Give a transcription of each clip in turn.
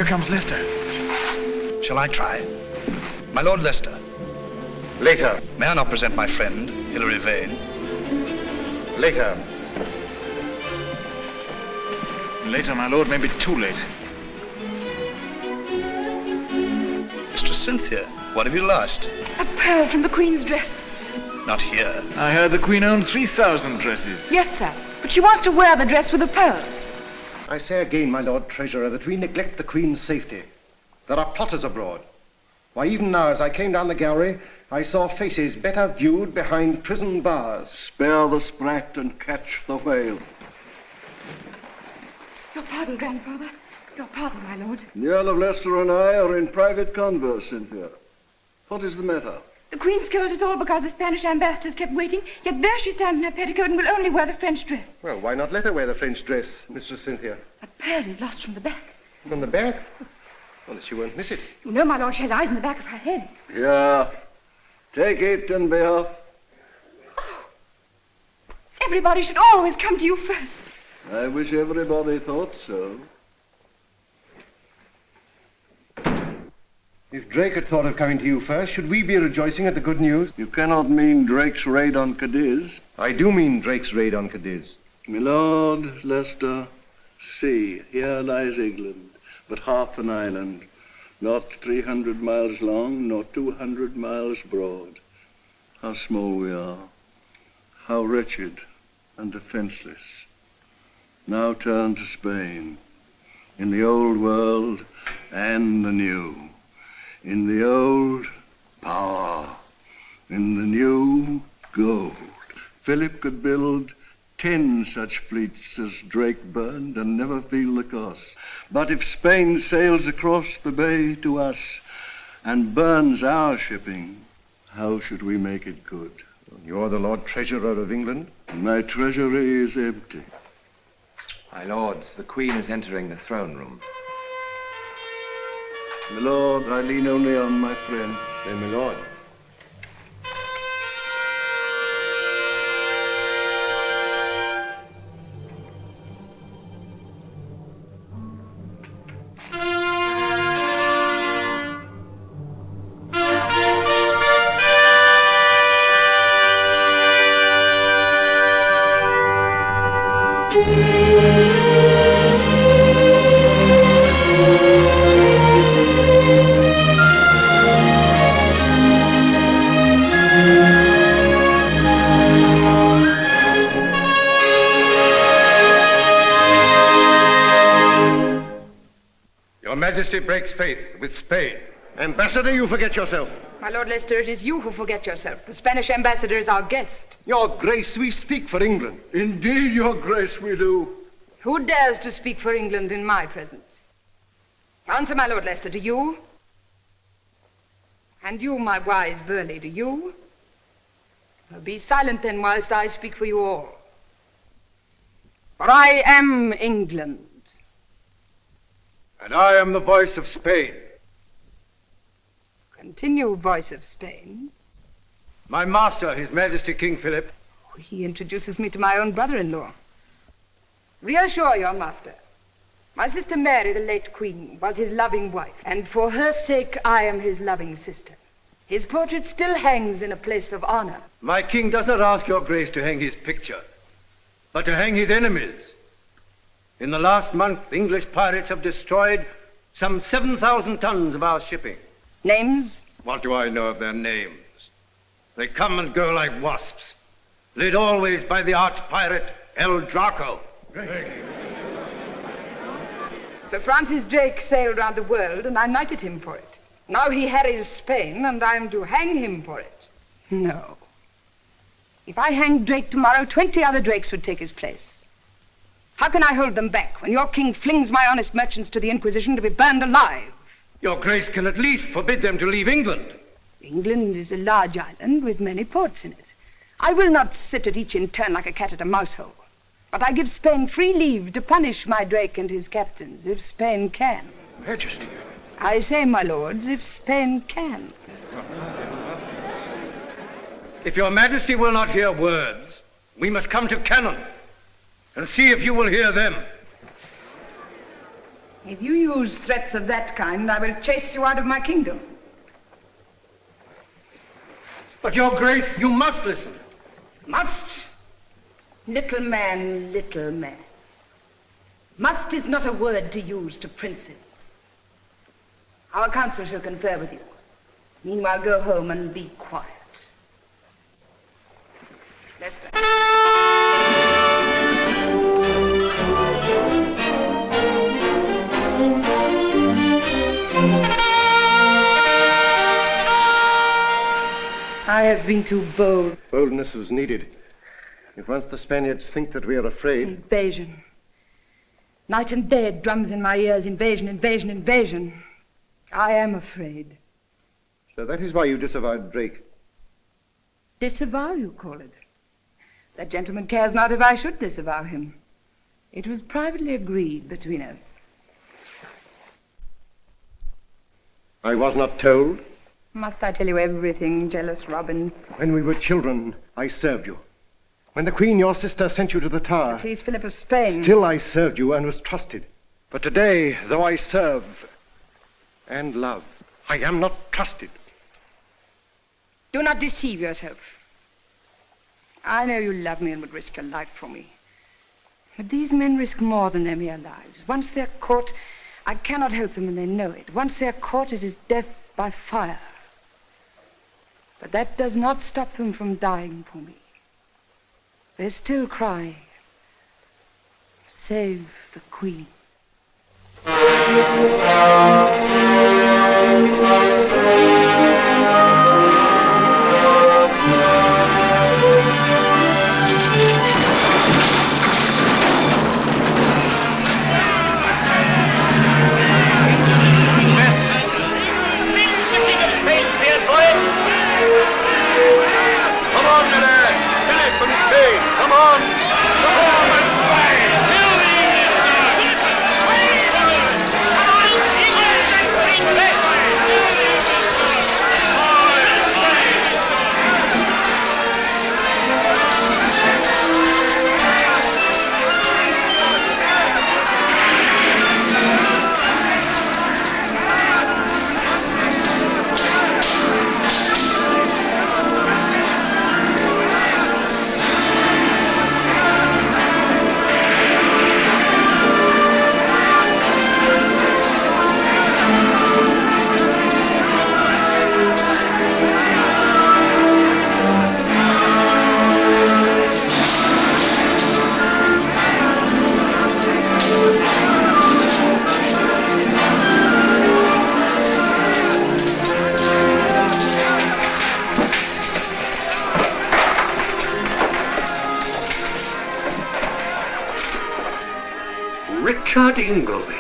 comes Leicester. Shall I try? My Lord Leicester. Later. May I not present my friend, Hilary Vane? Later. Later, my lord, may be too late. Mistress Cynthia, what have you lost? A pearl from the Queen's dress. Not here. I heard the Queen owned 3,000 dresses. Yes, sir. But she wants to wear the dress with the pearls. I say again, my Lord Treasurer, that we neglect the Queen's safety. There are plotters abroad. Why, even now, as I came down the gallery, I saw faces better viewed behind prison bars. Spare the sprat and catch the whale. Your pardon, grandfather. Your pardon, my lord. The Earl of Leicester and I are in private converse in here. What is the matter? The Queen scolds us all because the Spanish ambassadors kept waiting, yet there she stands in her petticoat and will only wear the French dress. Well, why not let her wear the French dress, Mistress Cynthia? A pearl is lost from the back. From the back? Well, she won't miss it. You know, my lord, she has eyes in the back of her head. Yeah. Take it and be off. Oh. Everybody should always come to you first. I wish everybody thought so. If Drake had thought of coming to you first, should we be rejoicing at the good news? You cannot mean Drake's raid on Cadiz. I do mean Drake's raid on Cadiz. My Lord Leicester, see, here lies England, but half an island, not 300 miles long, nor 200 miles broad. How small we are, how wretched and defenseless. Now turn to Spain, in the old world and the new. In the old, power. In the new, gold. Philip could build 10 such fleets as Drake burned and never feel the cost. But if Spain sails across the bay to us and burns our shipping, how should we make it good? You're the Lord Treasurer of England? My treasury is empty. My lords, the Queen is entering the throne room. My lord, I lean only on my friend. Then, my lord. Your Majesty breaks faith with Spain. Ambassador, you forget yourself. My Lord Leicester, it is you who forget yourself. The Spanish ambassador is our guest. Your Grace, we speak for England. Indeed, your grace, we do. Who dares to speak for England in my presence? Answer, my Lord Leicester, do you? And you, my wise Burleigh, do you? Well, be silent then whilst I speak for you all. For I am England. And I am the voice of Spain. Continue, voice of Spain. My master, His Majesty King Philip. He introduces me to my own brother-in-law. Reassure your master. My sister Mary, the late Queen, was his loving wife, and for her sake I am his loving sister. His portrait still hangs in a place of honor. My king does not ask your grace to hang his picture, but to hang his enemies. In the last month, English pirates have destroyed some 7,000 tons of our shipping. Names? What do I know of their names? They come and go like wasps, led always by the arch-pirate El Draco. Sir Francis Drake sailed round the world, and I knighted him for it. Now he harries Spain, and I am to hang him for it. No. If I hanged Drake tomorrow, 20 other Drakes would take his place. How can I hold them back when your king flings my honest merchants to the Inquisition to be burned alive? Your grace can at least forbid them to leave England. England is a large island with many ports in it. I will not sit at each in turn like a cat at a mouse hole. But I give Spain free leave to punish my Drake and his captains, if Spain can. Majesty. I say, my lords, if Spain can. If your Majesty will not hear words, we must come to cannon and see if you will hear them. If you use threats of that kind, I will chase you out of my kingdom. But, Your Grace, you must listen. Must? Little man, little man. Must is not a word to use to princes. Our council shall confer with you. Meanwhile, go home and be quiet. Lester. I have been too bold. Boldness was needed. If once the Spaniards think that we are afraid... Invasion. Night and day it drums in my ears. Invasion, invasion, invasion. I am afraid. So that is why you disavowed Drake. Disavow, you call it? That gentleman cares not if I should disavow him. It was privately agreed between us. I was not told. Must I tell you everything, jealous Robin? When we were children, I served you. When the Queen, your sister, sent you to the Tower... Please, Philip of Spain. Still I served you and was trusted. But today, though I serve and love, I am not trusted. Do not deceive yourself. I know you love me and would risk your life for me. But these men risk more than their mere lives. Once they're caught, I cannot help them and they know it. Once they're caught, it is death by fire. But that does not stop them from dying for me. They still cry, save the Queen. Richard Ingleby.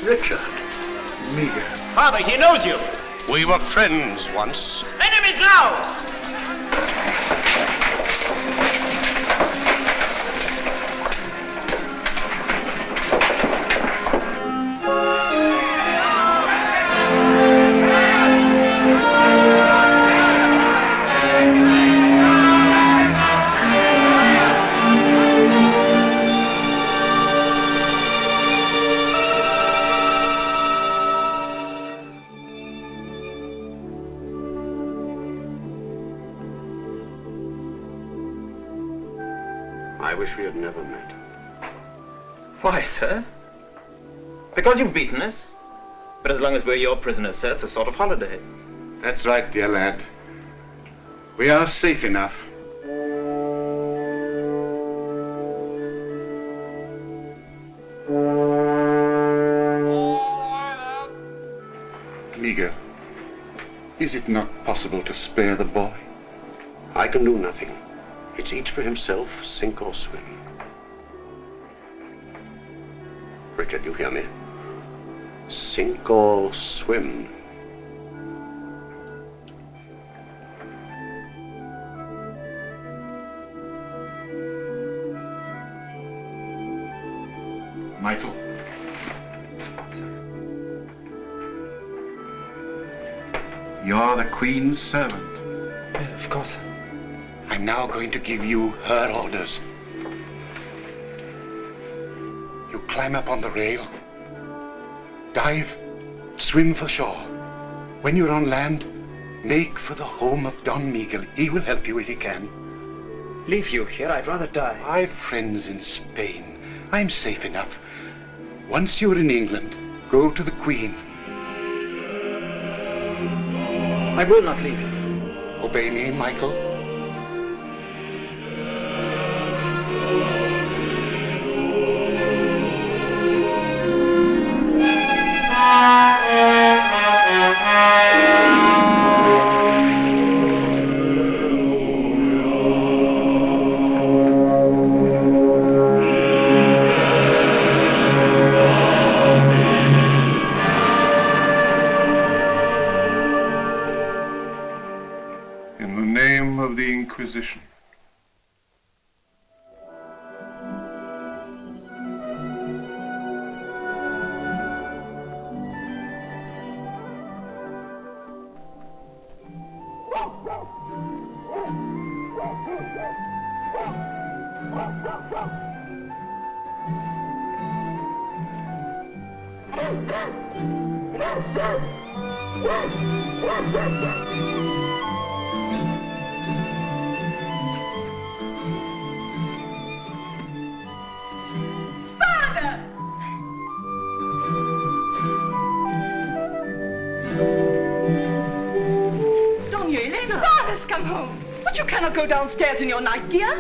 Richard. Meager. Father, he knows you. We were friends once. Enemies now! I wish we had never met. Why, sir? Because you've beaten us? But as long as we're your prisoners, sir, it's a sort of holiday. That's right, dear lad. We are safe enough. Meager, is it not possible to spare the boy? I can do nothing. It's each for himself, sink or swim. Richard, you hear me? Sink or swim. Michael. You're the Queen's servant. Yeah, of course. I'm now going to give you her orders. You climb up on the rail Dive, swim for shore. When you're on land, make for the home of Don Miguel. He will help you if he can. Leave you here, I'd rather die. I've friends in Spain. I'm safe enough. Once you're in England, go to the Queen. I will not leave you. Obey me, Michael. In the name of the Inquisition. Father's come home. But you cannot go downstairs in your night gear.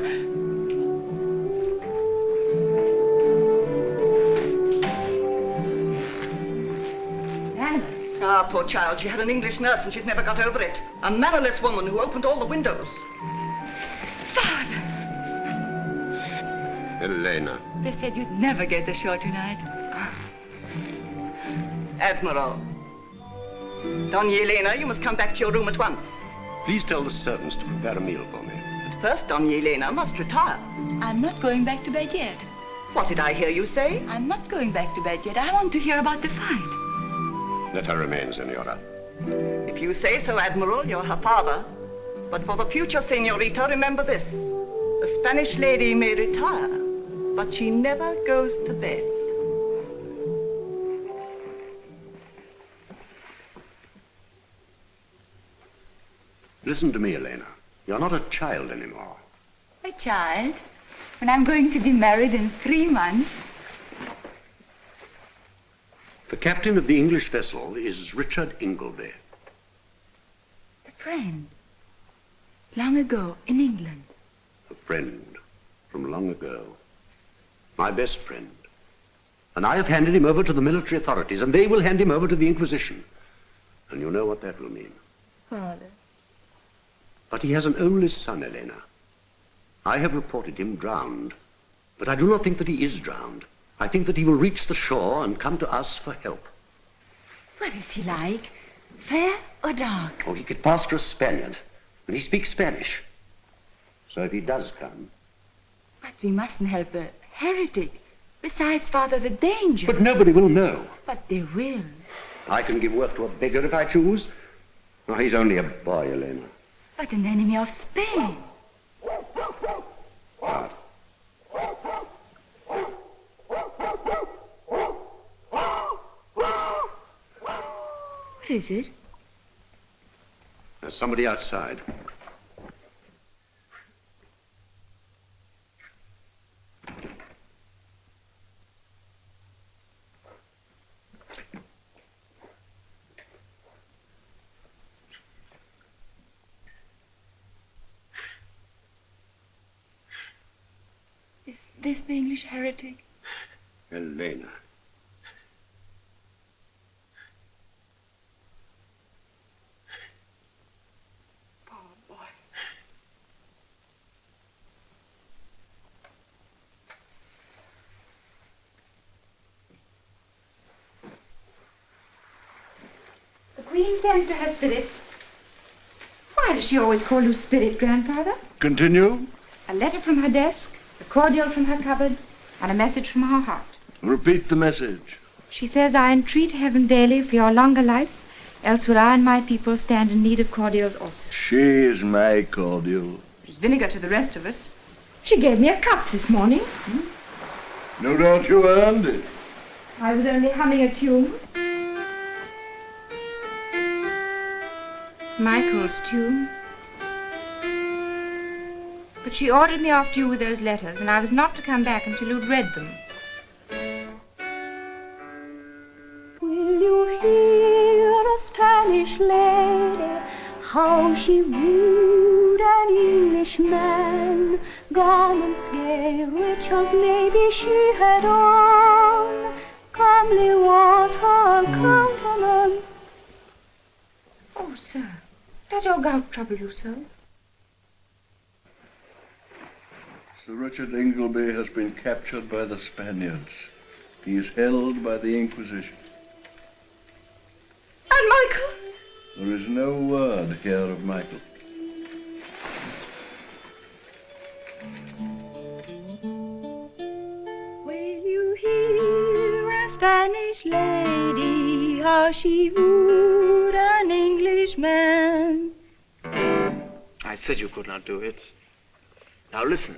Alice. Ah, poor child. She had an English nurse and she's never got over it. A mannerless woman who opened all the windows. Father! Elena. They said you'd never get ashore tonight. Admiral. Doña Elena, you must come back to your room at once. Please tell the servants to prepare a meal for me. But first, Doña Elena must retire. I'm not going back to bed yet. What did I hear you say? I'm not going back to bed yet. I want to hear about the fight. Let her remain, Senora. If you say so, Admiral, you're her father. But for the future, Senorita, remember this. The Spanish lady may retire, but she never goes to bed. Listen to me, Elena. You're not a child anymore. A child? When I'm going to be married in 3 months? The captain of the English vessel is Richard Ingleby. A friend. Long ago, in England. A friend from long ago. My best friend. And I have handed him over to the military authorities, and they will hand him over to the Inquisition. And you know what that will mean. Father. But he has an only son, Elena. I have reported him drowned. But I do not think that he is drowned. I think that he will reach the shore and come to us for help. What is he like? Fair or dark? Oh, he could pass for a Spaniard. And he speaks Spanish. So if he does come... But we mustn't help a heretic. Besides, Father, the danger... But nobody will know. But they will. I can give work to a beggar if I choose. Oh, he's only a boy, Elena. But an enemy of Spain. What? What is it? There's somebody outside. Is this the English heretic? Elena. Poor boy. The Queen sends to her spirit. Why does she always call you spirit, Grandfather? Continue. A letter from her desk, a cordial from her cupboard, and a message from her heart. Repeat the message. She says, I entreat heaven daily for your longer life, else will I and my people stand in need of cordials also. She is my cordial. There's vinegar to the rest of us. She gave me a cup this morning. No doubt you earned it. I was only humming a tune. Michael's too. But she ordered me off to you with those letters, and I was not to come back until you'd read them. Will you hear a Spanish lady, how she wooed an Englishman? Garments gay, rich as maybe she had on, comely was her countenance. Oh, sir, does your gout trouble you so? Sir Richard Ingleby has been captured by the Spaniards. He is held by the Inquisition. And Michael? There is no word here of Michael. Will you hear a Spanish lady, how she wooed an Englishman? I said you could not do it. Now listen.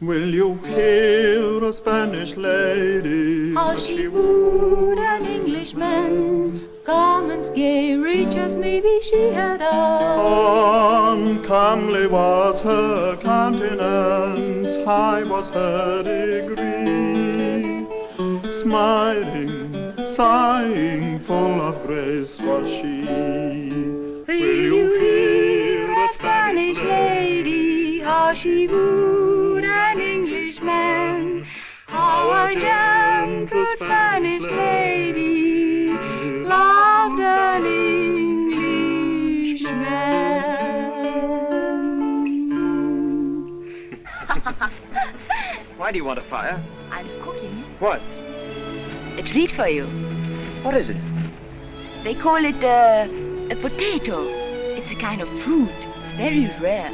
Will you hear a Spanish lady, how she wooed an Englishman? Garments gay, rich as maybe she had on. Comely was her countenance, high was her degree. Smiling, sighing, full of grace was she. Will you hear a Spanish lady, how she wooed an Englishman? How a gentle Spanish lady loved an Englishman. Why do you want a fire? I'm cooking. What? A treat for you. What is it? They call it a potato. It's a kind of fruit. It's very rare.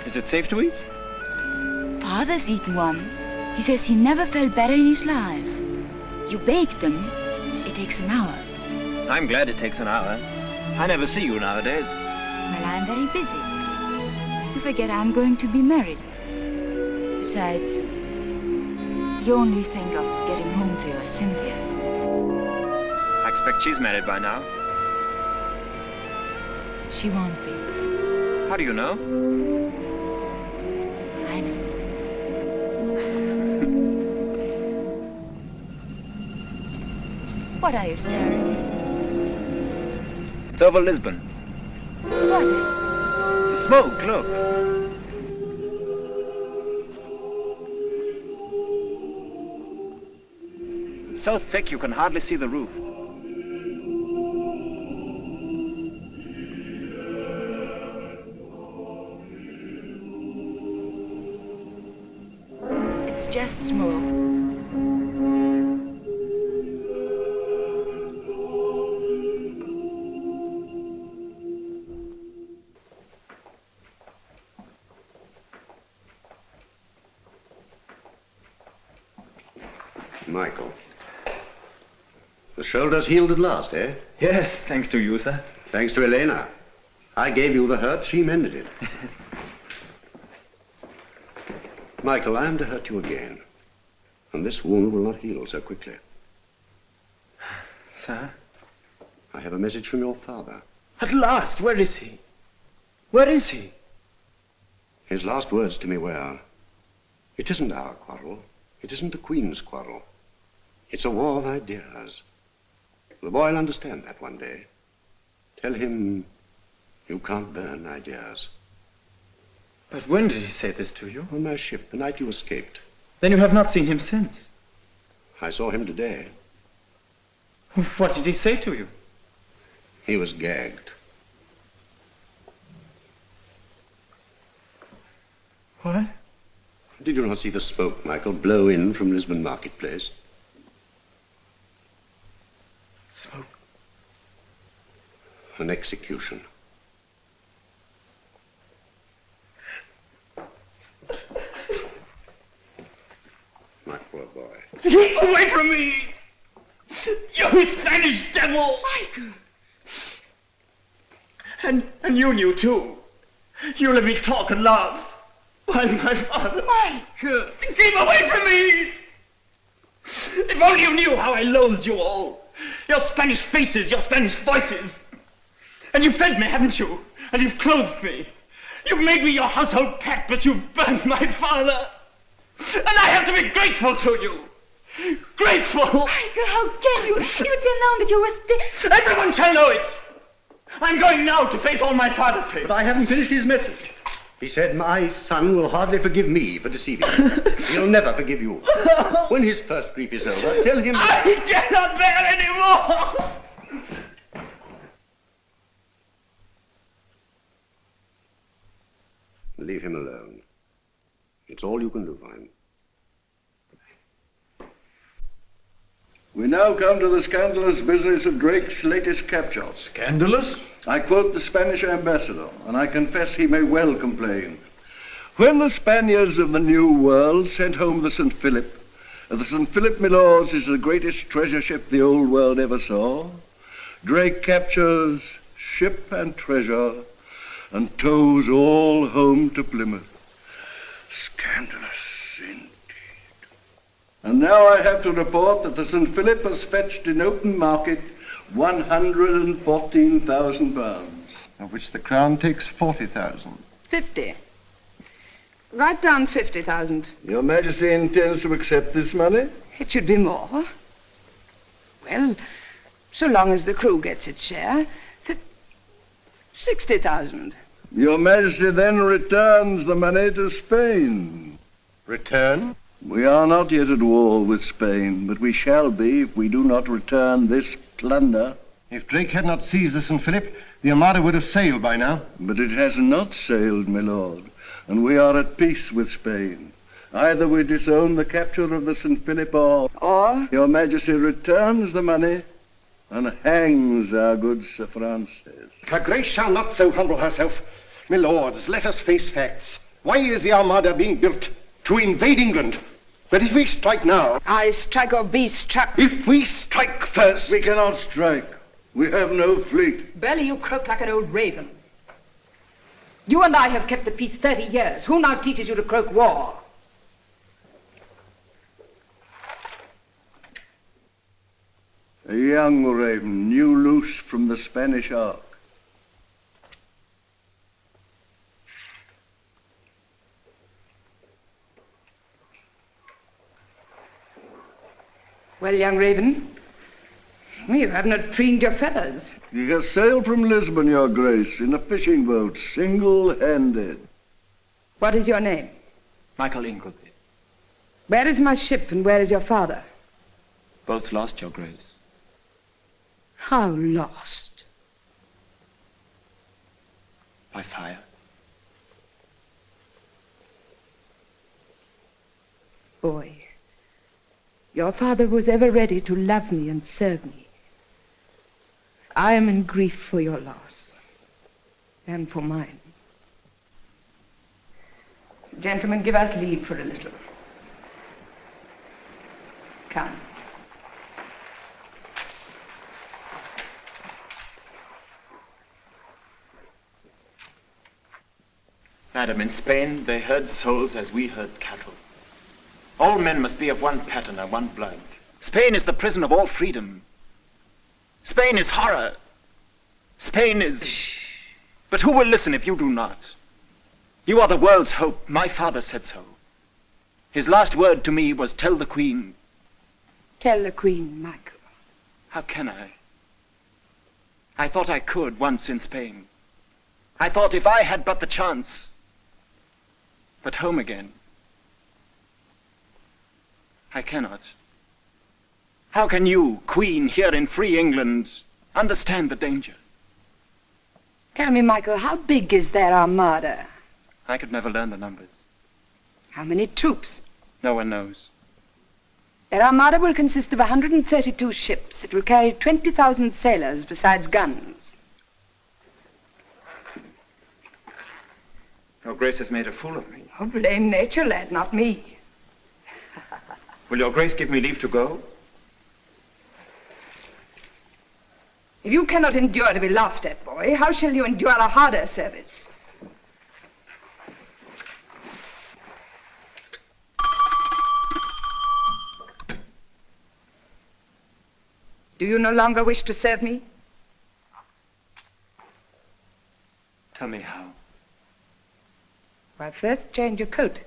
Is it safe to eat? Father's eaten one. He says he never felt better in his life. You bake them. It takes an hour. I'm glad it takes an hour. I never see you nowadays. Well, I'm very busy. You forget I'm going to be married. Besides, you only think of getting home to your Cynthia. I expect she's married by now. She won't be. How do you know? I know. What are you staring at? It's over Lisbon. What is? The smoke, look. It's so thick you can hardly see the roof. It's just smoke. Michael. The shoulder's healed at last, eh? Yes, thanks to you, sir. Thanks to Elena. I gave you the hurt, she mended it. Michael, I am to hurt you again. And this wound will not heal so quickly. Sir? I have a message from your father. At last, where is he? Where is he? His last words to me were, it isn't our quarrel. It isn't the Queen's quarrel. It's a war of ideas. The boy will understand that one day. Tell him you can't burn ideas. But when did he say this to you? On my ship, the night you escaped. Then you have not seen him since. I saw him today. What did he say to you? He was gagged. What? Did you not see the smoke, Michael, blow in from Lisbon marketplace? Smoke? An execution. My poor boy. Keep away from me! You Spanish devil! Michael! And you knew too. You let me talk and laugh. While my father... Michael! Keep away from me! If only you knew how I loathed you all. Your Spanish faces, your Spanish voices. And you've fed me, haven't you? And you've clothed me. You've made me your household pet, but you've burned my father. And I have to be grateful to you. Grateful! Michael, how can you? You tell now that you were still... Everyone shall know it. I'm going now to face all my father faced. But I haven't finished his message. He said, my son will hardly forgive me for deceiving him. He'll never forgive you. When his first grief is over, tell him... I cannot bear any more! Leave him alone. It's all you can do for him. We now come to the scandalous business of Drake's latest capture. Scandalous? I quote the Spanish ambassador, and I confess he may well complain. When the Spaniards of the New World sent home the St. Philip, my lords, is the greatest treasure ship the old world ever saw. Drake captures ship and treasure and tows all home to Plymouth. Scandalous indeed. And now I have to report that the St. Philip has fetched in open market £114,000. Of which the Crown takes 40,000. 50. Write down 50,000. Your Majesty intends to accept this money? It should be more. Well, so long as the crew gets its share, 60,000. Your Majesty then returns the money to Spain. Return? We are not yet at war with Spain, but we shall be if we do not return this plunder. If Drake had not seized the St. Philip, the Armada would have sailed by now. But it has not sailed, my lord, and we are at peace with Spain. Either we disown the capture of the St. Philip or Your Majesty returns the money and hangs our good Sir Francis. Her Grace shall not so humble herself. My lords, let us face facts. Why is the Armada being built? To invade England. But if we strike now... I strike or be struck. If we strike first... We cannot strike. We have no fleet. Belly, you croak like an old raven. You and I have kept the peace 30 years. Who now teaches you to croak war? A young raven, new loose from the Spanish Ark. Well, young raven, you have not preened your feathers. He has sailed from Lisbon, Your Grace, in a fishing boat, single-handed. What is your name? Michael Ingleby. Where is my ship and where is your father? Both lost, Your Grace. How lost? By fire. Boy, your father was ever ready to love me and serve me. I am in grief for your loss and for mine. Gentlemen, give us leave for a little. Come. Madam, in Spain, they herd souls as we herd cattle. All men must be of one pattern and one blood. Spain is the prison of all freedom. Spain is horror. Spain is... But who will listen if you do not? You are the world's hope. My father said so. His last word to me was, tell the Queen. Tell the Queen, Michael. How can I? I thought I could once in Spain. I thought if I had but the chance. But home again. I cannot. How can you, Queen, here in free England, understand the danger? Tell me, Michael, how big is their armada? I could never learn the numbers. How many troops? No one knows. Their armada will consist of 132 ships. It will carry 20,000 sailors besides guns. Your Grace has made a fool of me. Oh, blame nature, lad, not me. Will your Grace give me leave to go? If you cannot endure to be laughed at, boy, how shall you endure a harder service? Do you no longer wish to serve me? Tell me how. Why, first change your coat.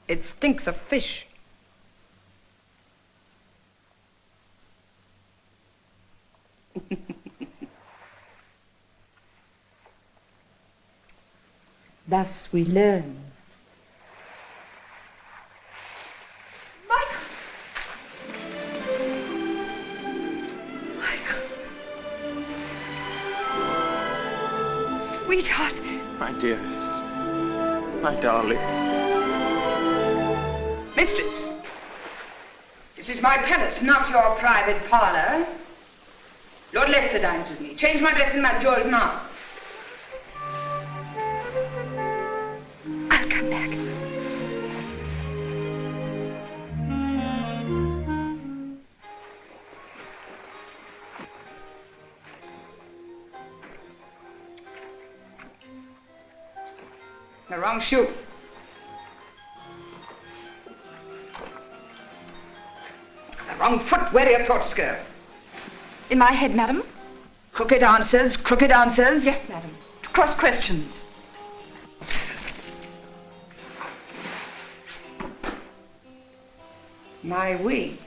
It stinks of fish. Thus we learn. Sweetheart. My dearest. My darling. Mistress, this is my palace, not your private parlor. Lord Leicester dines with me. Change my dress and my jewels now. I'll come back. The wrong shoe. The wrong foot. Wear your thoughts go. In my head, madam? Crooked answers, crooked answers. Yes, madam. To cross questions. My wig.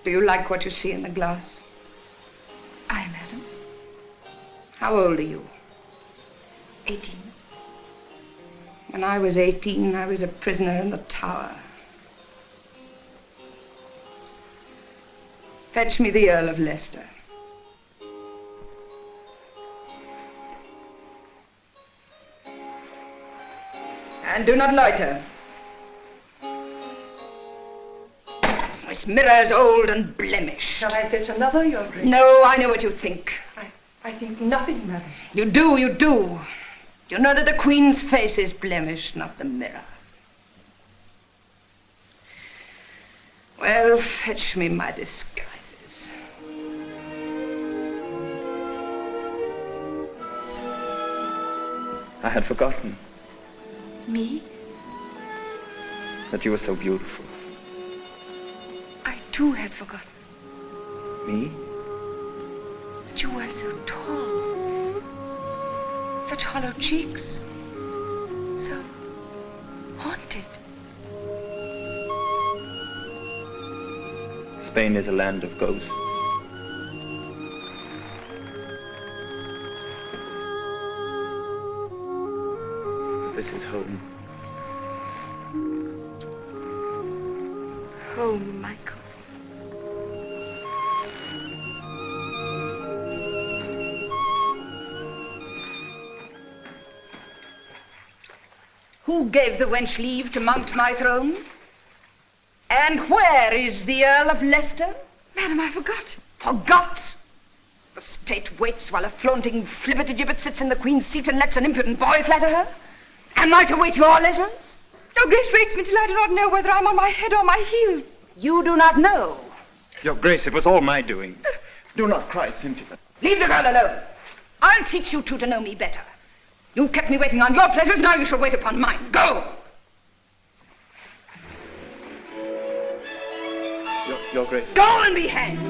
Do you like what you see in the glass? Aye, madam. How old are you? 18. When I was 18, I was a prisoner in the tower. Fetch me the Earl of Leicester. And do not loiter. This mirror's old and blemished. Shall I fetch another, Your Grace? No, I know what you think. I think nothing, madam. You do, you do. You know that the Queen's face is blemished, not the mirror. Well, fetch me my disguises. I had forgotten Me? that you were so beautiful. I too had forgotten Me? that you were so tall. Such hollow cheeks. So haunted. Spain is a land of ghosts. This is home. Home, Michael. Who gave the wench leave to mount my throne? And where is the Earl of Leicester? Madam, I forgot. Forgot? The state waits while a flaunting flibbertigibbet sits in the Queen's seat and lets an impudent boy flatter her? Am I to wait your leisures? Your Grace rates me till I do not know whether I'm on my head or my heels. You do not know. Your Grace, it was all my doing. Do not cry, Cynthia. Leave the girl alone. I'll teach you two to know me better. You've kept me waiting on your pleasures, now you shall wait upon mine. Go! Your Grace. Go and be hanged!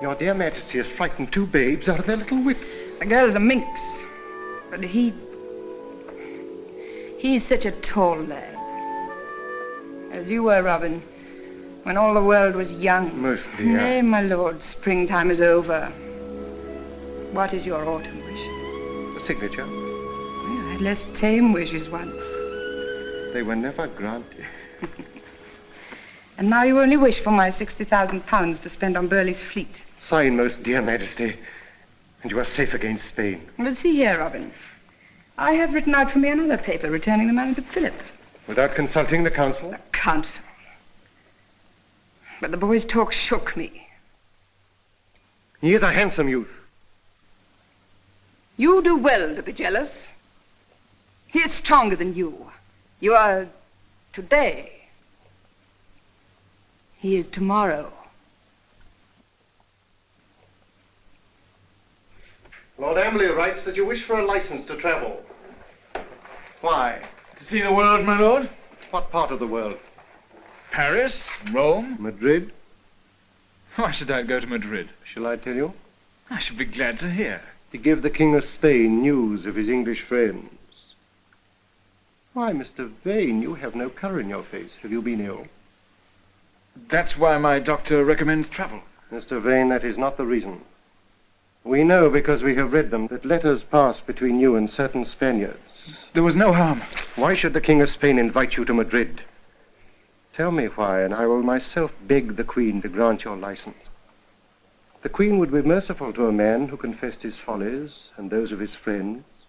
Your dear Majesty has frightened two babes out of their little wits. The girl's a minx, but he's such a tall lad. As you were, Robin, when all the world was young. Most dear. Nay, my lord, springtime is over. What is your autumn wish? A signature. Well, I had less tame wishes once. They were never granted. And now you only wish for my £60,000 to spend on Burleigh's fleet. Sign, most dear Majesty. And you are safe against Spain. But see here, Robin. I have written out for me another paper returning the money to Philip. Without consulting the council? The council. But the boy's talk shook me. He is a handsome youth. You do well to be jealous. He is stronger than you. You are today. He is tomorrow. Lord Amberley writes that you wish for a license to travel. Why? To see the world, my lord? What part of the world? Paris? Rome? Madrid? Why should I go to Madrid? Shall I tell you? I should be glad to hear. To give the King of Spain news of his English friends. Why, Mr. Vane, you have no colour in your face. Have you been ill? That's why my doctor recommends travel. Mr. Vane, that is not the reason. We know, because we have read them, that letters passed between you and certain Spaniards. There was no harm. Why should the King of Spain invite you to Madrid? Tell me why, and I will myself beg the Queen to grant your license. The Queen would be merciful to a man who confessed his follies and those of his friends.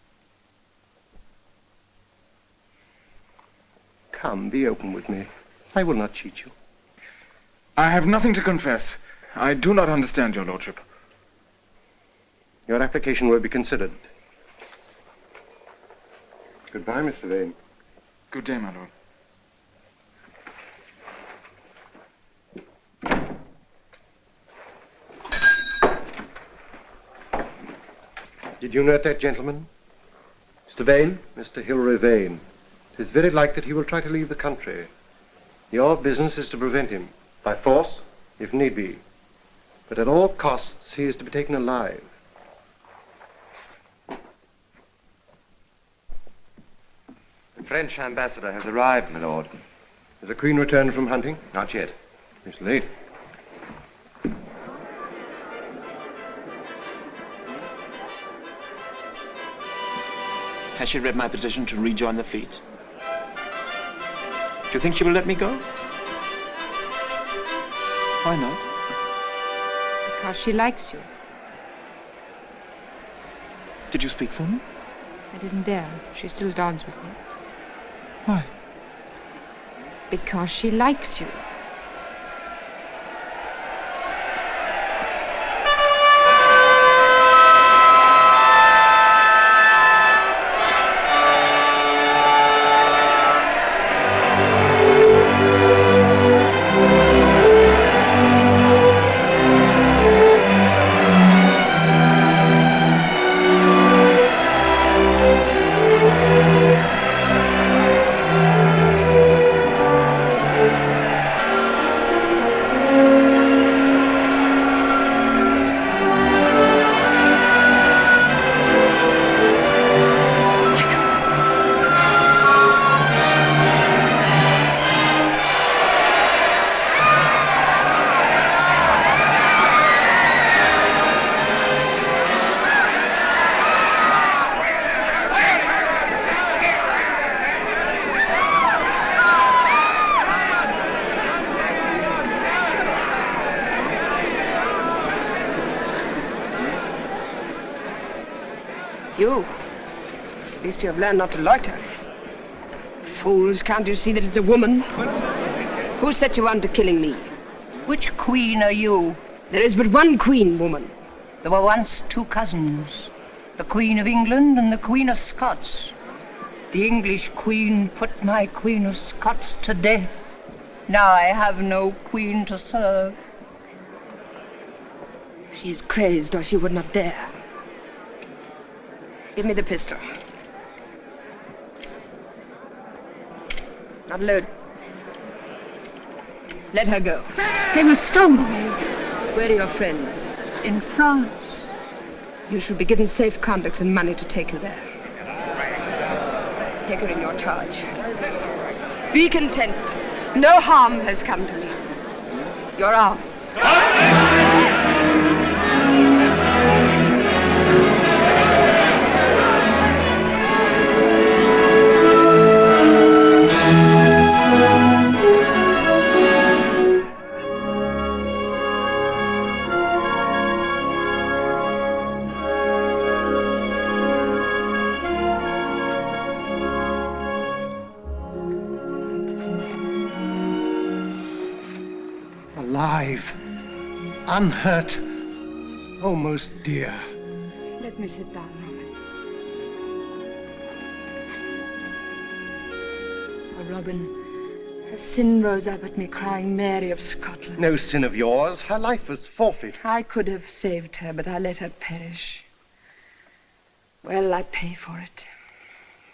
Come, be open with me. I will not cheat you. I have nothing to confess. I do not understand your lordship. Your application will be considered. Goodbye, Mr. Vane. Good day, my lord. Did you note that gentleman? Mr. Vane? Mr. Hilary Vane. It is very like that he will try to leave the country. Your business is to prevent him. By force? If need be. But at all costs, he is to be taken alive. The French ambassador has arrived, my lord. Has the Queen returned from hunting? Not yet. It's late. Has she read my petition to rejoin the fleet? Do you think she will let me go? Why not? Because she likes you. Did you speak for me? I didn't dare. She still dawns with me. Why? Because she likes you. You? At least you have learned not to loiter. Fools, can't you see that it's a woman? Who set you on to killing me? Which queen are you? There is but one queen, woman. There were once two cousins, the Queen of England and the Queen of Scots. The English queen put my Queen of Scots to death. Now I have no queen to serve. She is crazed, or she would not dare. Give me the pistol. Not load. Let her go. They will stone me. Where are your friends? In France. You should be given safe conduct and money to take you there. Take her in your charge. Be content. No harm has come to me. Your arm. alive, unhurt, almost dear. Let me sit down, Robin. Oh, Robin, a sin rose up at me crying Mary of Scotland. No sin of yours. Her life was forfeit. I could have saved her, but I let her perish. Well, I pay for it.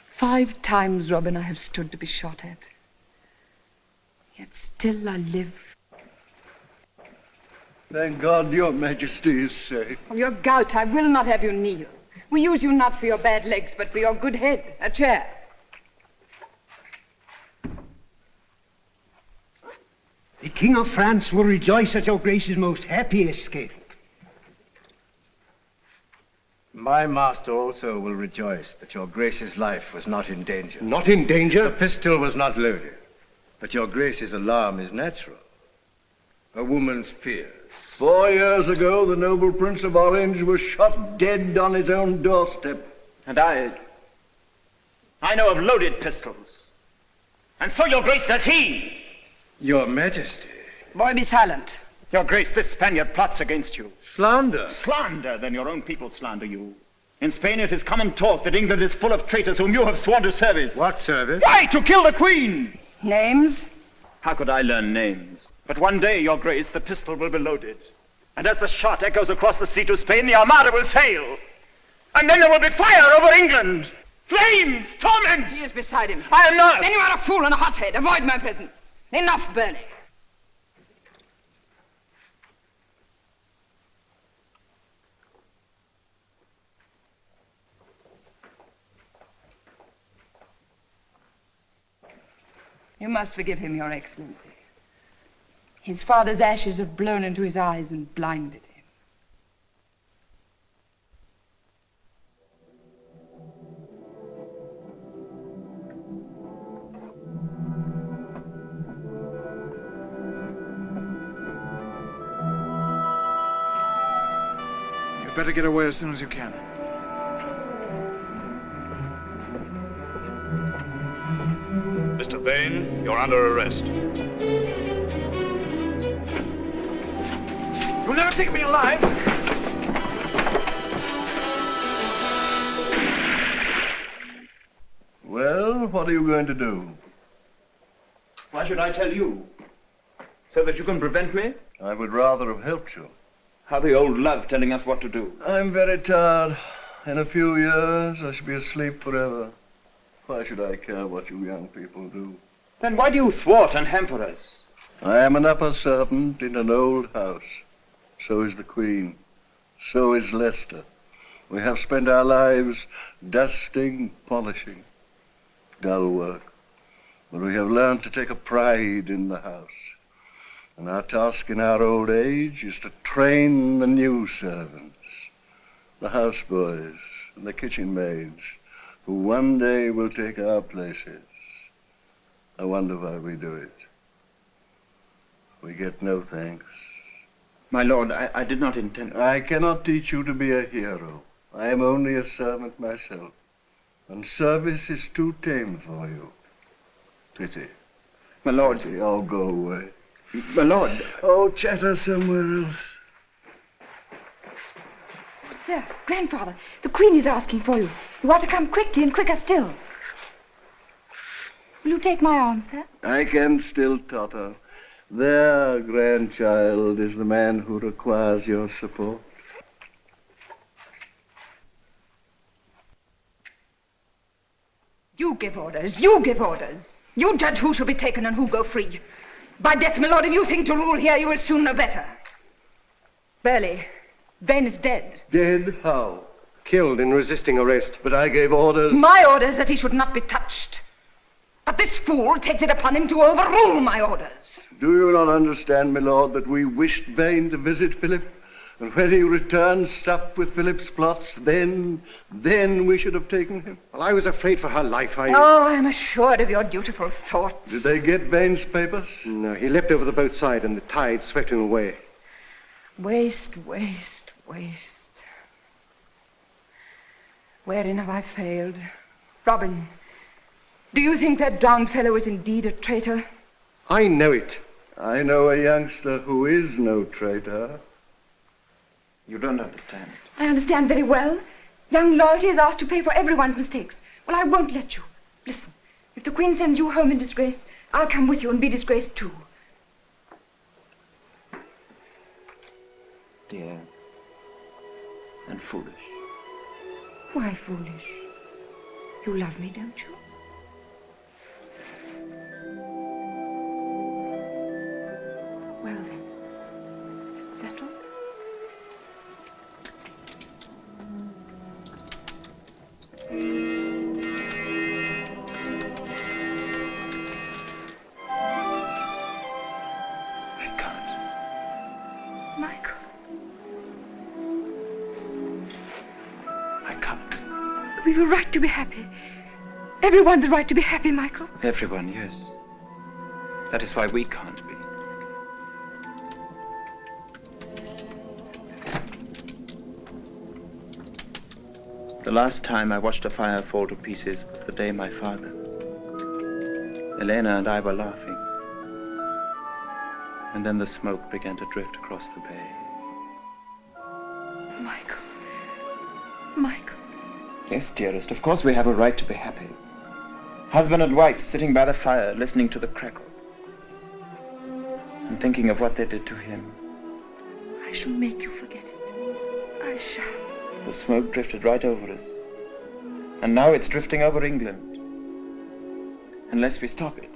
5 times, Robin, I have stood to be shot at. Yet still I live. Thank God your Majesty is safe. Oh, your gout, I will not have you kneel. We use you not for your bad legs, but for your good head. A chair. The King of France will rejoice at your Grace's most happy escape. My master also will rejoice that your Grace's life was not in danger. Not in danger? The pistol was not loaded, but your Grace's alarm is natural. A woman's fears. 4 years ago, the noble Prince of Orange was shot dead on his own doorstep. And I know of loaded pistols. And so your Grace does he. Your Majesty. Boy, be silent. Your Grace, this Spaniard plots against you. Slander. Slander, then your own people slander you. In Spain it is common talk that England is full of traitors whom you have sworn to service. What service? Why, to kill the Queen! Names? How could I learn names? But one day, your Grace, the pistol will be loaded. And as the shot echoes across the sea to Spain, the Armada will sail. And then there will be fire over England. Flames, torments! He is beside him. I am not. Then you are a fool and a hothead. Avoid my presence. Enough burning. You must forgive him, Your Excellency. His father's ashes have blown into his eyes and blinded him. You'd better get away as soon as you can. Mr. Vane, you're under arrest. You'll never take me alive! Well, what are you going to do? Why should I tell you? So that you can prevent me? I would rather have helped you. How the old love telling us what to do. I'm very tired. In a few years, I shall be asleep forever. Why should I care what you young people do? Then why do you thwart and hamper us? I am an upper servant in an old house. So is the Queen. So is Leicester. We have spent our lives dusting, polishing. Dull work. But we have learned to take a pride in the house. And our task in our old age is to train the new servants, the houseboys and the kitchen maids, who one day will take our places. I wonder why we do it. We get no thanks. My lord, I did not intend... I cannot teach you to be a hero. I am only a servant myself. And service is too tame for you. Pity. My lord... Pity. Oh, go away. My lord... Oh, chatter somewhere else. Sir, grandfather, the Queen is asking for you. You ought to come quickly and quicker still. Will you take my arm, sir? I can still totter. There, grandchild, is the man who requires your support. You give orders. You give orders. You judge who shall be taken and who go free. By death, my lord, if you think to rule here, you will soon know better. Burley, Vane is dead. Dead? How? Killed in resisting arrest. But I gave orders. My orders that he should not be touched. But this fool takes it upon him to overrule my orders. Do you not understand, my lord, that we wished Vane to visit Philip? And when he returned, stuffed with Philip's plots, then we should have taken him. Well, I was afraid for her life. Oh, I am assured of your dutiful thoughts. Did they get Vane's papers? No, he leapt over the boat side and the tide swept him away. Waste, waste, waste. Wherein have I failed? Robin, do you think that drowned fellow is indeed a traitor? I know it. I know a youngster who is no traitor. You don't understand. I understand very well. Young loyalty is asked to pay for everyone's mistakes. Well, I won't let you. Listen, if the Queen sends you home in disgrace, I'll come with you and be disgraced too. Dear and foolish. Why foolish? You love me, don't you? Well then, it's settled. I can't. Michael. I can't. We have a right to be happy. Everyone's a right to be happy, Michael. Everyone, yes. That is why we can't be. The last time I watched a fire fall to pieces was the day my father, Elena and I were laughing. And then the smoke began to drift across the bay. Michael. Michael. Yes, dearest, of course we have a right to be happy. Husband and wife sitting by the fire, listening to the crackle. And thinking of what they did to him. I shall make you forget it. I shall. The smoke drifted right over us. And now it's drifting over England. Unless we stop it.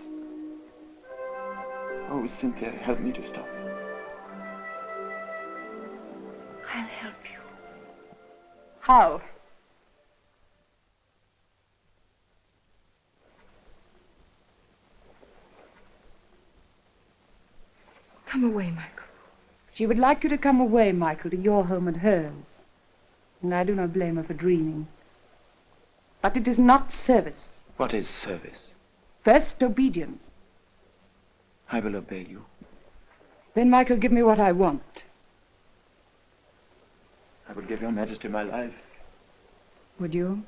Oh, Cynthia, help me to stop it. I'll help you. How? Come away, Michael. She would like you to come away, Michael, to your home and hers. And I do not blame her for dreaming. But it is not service. What is service? First, obedience. I will obey you. Then, Michael, give me what I want. I will give your Majesty my life. Would you?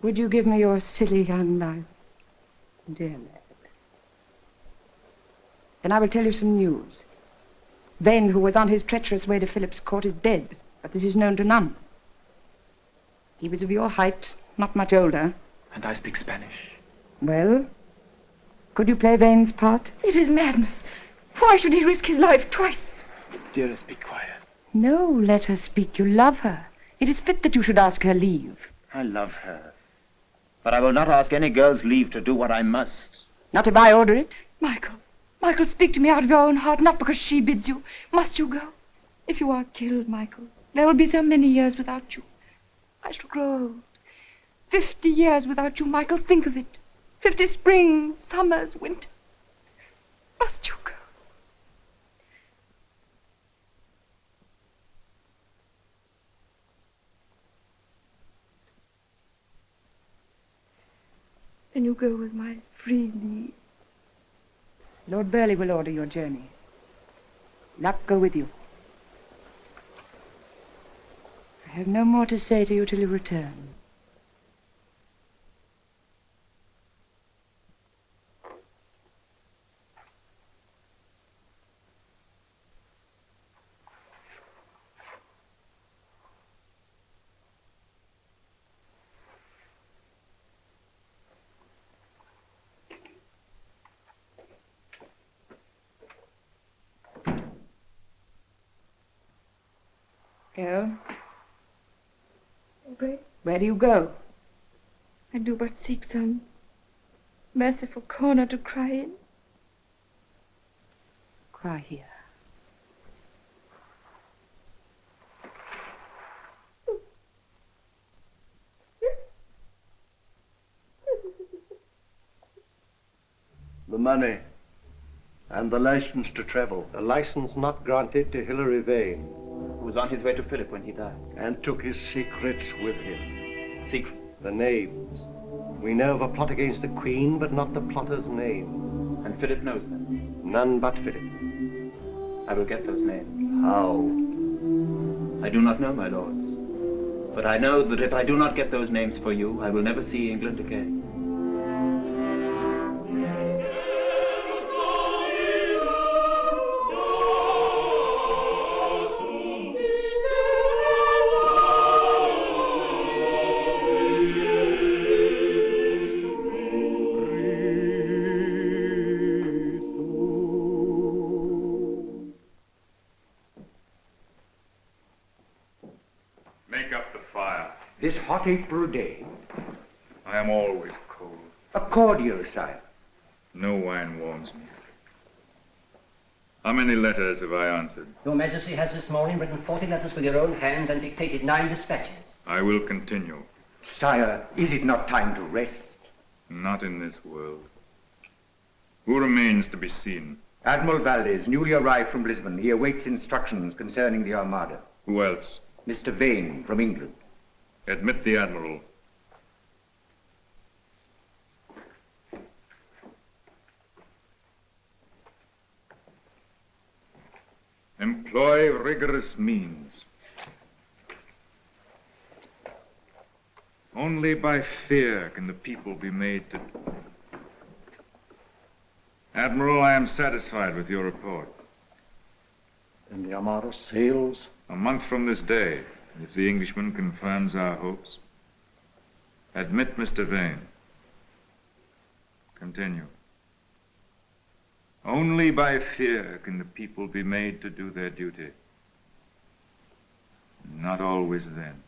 Would you give me your silly young life? Dear lad. Then I will tell you some news. Vane, who was on his treacherous way to Philip's court, is dead, but this is known to none. He was of your height, not much older. And I speak Spanish. Well, could you play Vane's part? It is madness. Why should he risk his life twice? Dearest, be quiet. No, let her speak. You love her. It is fit that you should ask her leave. I love her. But I will not ask any girl's leave to do what I must. Not if I order it. Michael. Michael, speak to me out of your own heart, not because she bids you. Must you go? If you are killed, Michael, there will be so many years without you. I shall grow old. 50 years without you, Michael. Think of it. 50 springs, summers, winters. Must you go? Then you go with my free leave. Lord Burleigh will order your journey. Luck go with you. I have no more to say to you till you return. Go. Where do you go? I do but seek some merciful corner to cry in. Cry here. The money and the license to travel. A license not granted to Hilary Vane, Who was on his way to Philip when he died. And took his secrets with him. Secrets? the names. We know of a plot against the Queen, but not the plotters' names. And Philip knows them? None but Philip. I will get those names. How? I do not know, my lords. But I know that if I do not get those names for you, I will never see England again. This hot April day? I am always cold. A cordial, sire. No wine warms me. How many letters have I answered? Your Majesty has this morning written 40 letters with your own hands and dictated 9 dispatches. I will continue. Sire, is it not time to rest? Not in this world. Who remains to be seen? Admiral Valdez, newly arrived from Lisbon. He awaits instructions concerning the Armada. Who else? Mr. Vane, from England. Admit the Admiral. Employ rigorous means. Only by fear can the people be made to... Admiral, I am satisfied with your report. And the Armada sails? A month from this day, if the Englishman confirms our hopes. Admit Mr. Vane. Continue. Only by fear can the people be made to do their duty. Not always then.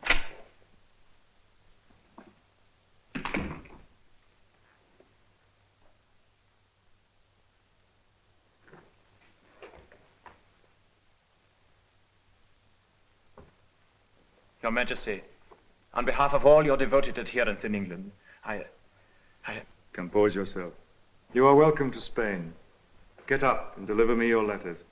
Your Majesty, on behalf of all your devoted adherents in England, I... Compose yourself. You are welcome to Spain. Get up and deliver me your letters.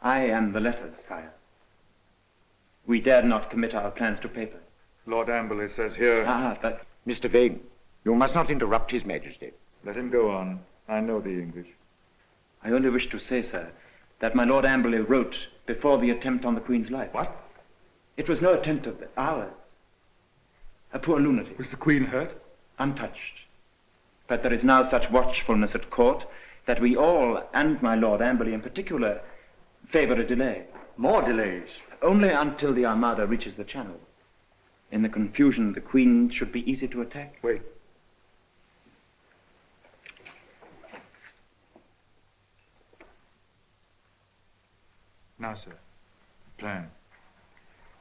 I am the letters, sire. We dared not commit our plans to paper. Lord Amberley says here... but... Mr. Vane, you must not interrupt His Majesty. Let him go on. I know the English. I only wish to say, sir, that my Lord Amberley wrote before the attempt on the Queen's life. What? It was no attempt of ours. A poor lunatic. Was the Queen hurt? Untouched. But there is now such watchfulness at court that we all, and my Lord Amberley in particular, favor a delay. More delays? Only until the Armada reaches the Channel. In the confusion, the Queen should be easy to attack. Wait. Now, sir, plan.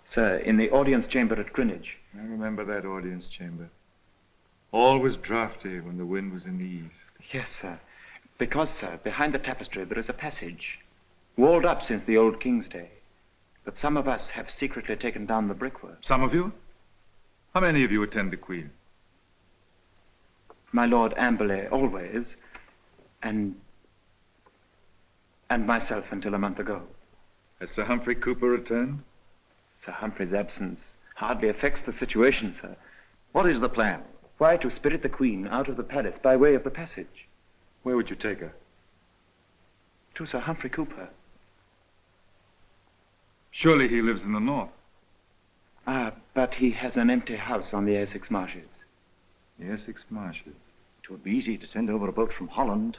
Sir, in the audience chamber at Greenwich. I remember that audience chamber. All was draughty when the wind was in the east. Yes, sir. Because, sir, behind the tapestry there is a passage, walled up since the old king's day. But some of us have secretly taken down the brickwork. Some of you? How many of you attend the Queen? My Lord Amberley always, and myself until a month ago. Has Sir Humphrey Cooper returned? Sir Humphrey's absence hardly affects the situation, sir. What is the plan? Why, to spirit the Queen out of the palace by way of the passage. Where would you take her? To Sir Humphrey Cooper. Surely he lives in the north. But he has an empty house on the Essex marshes. The Essex marshes? It would be easy to send over a boat from Holland.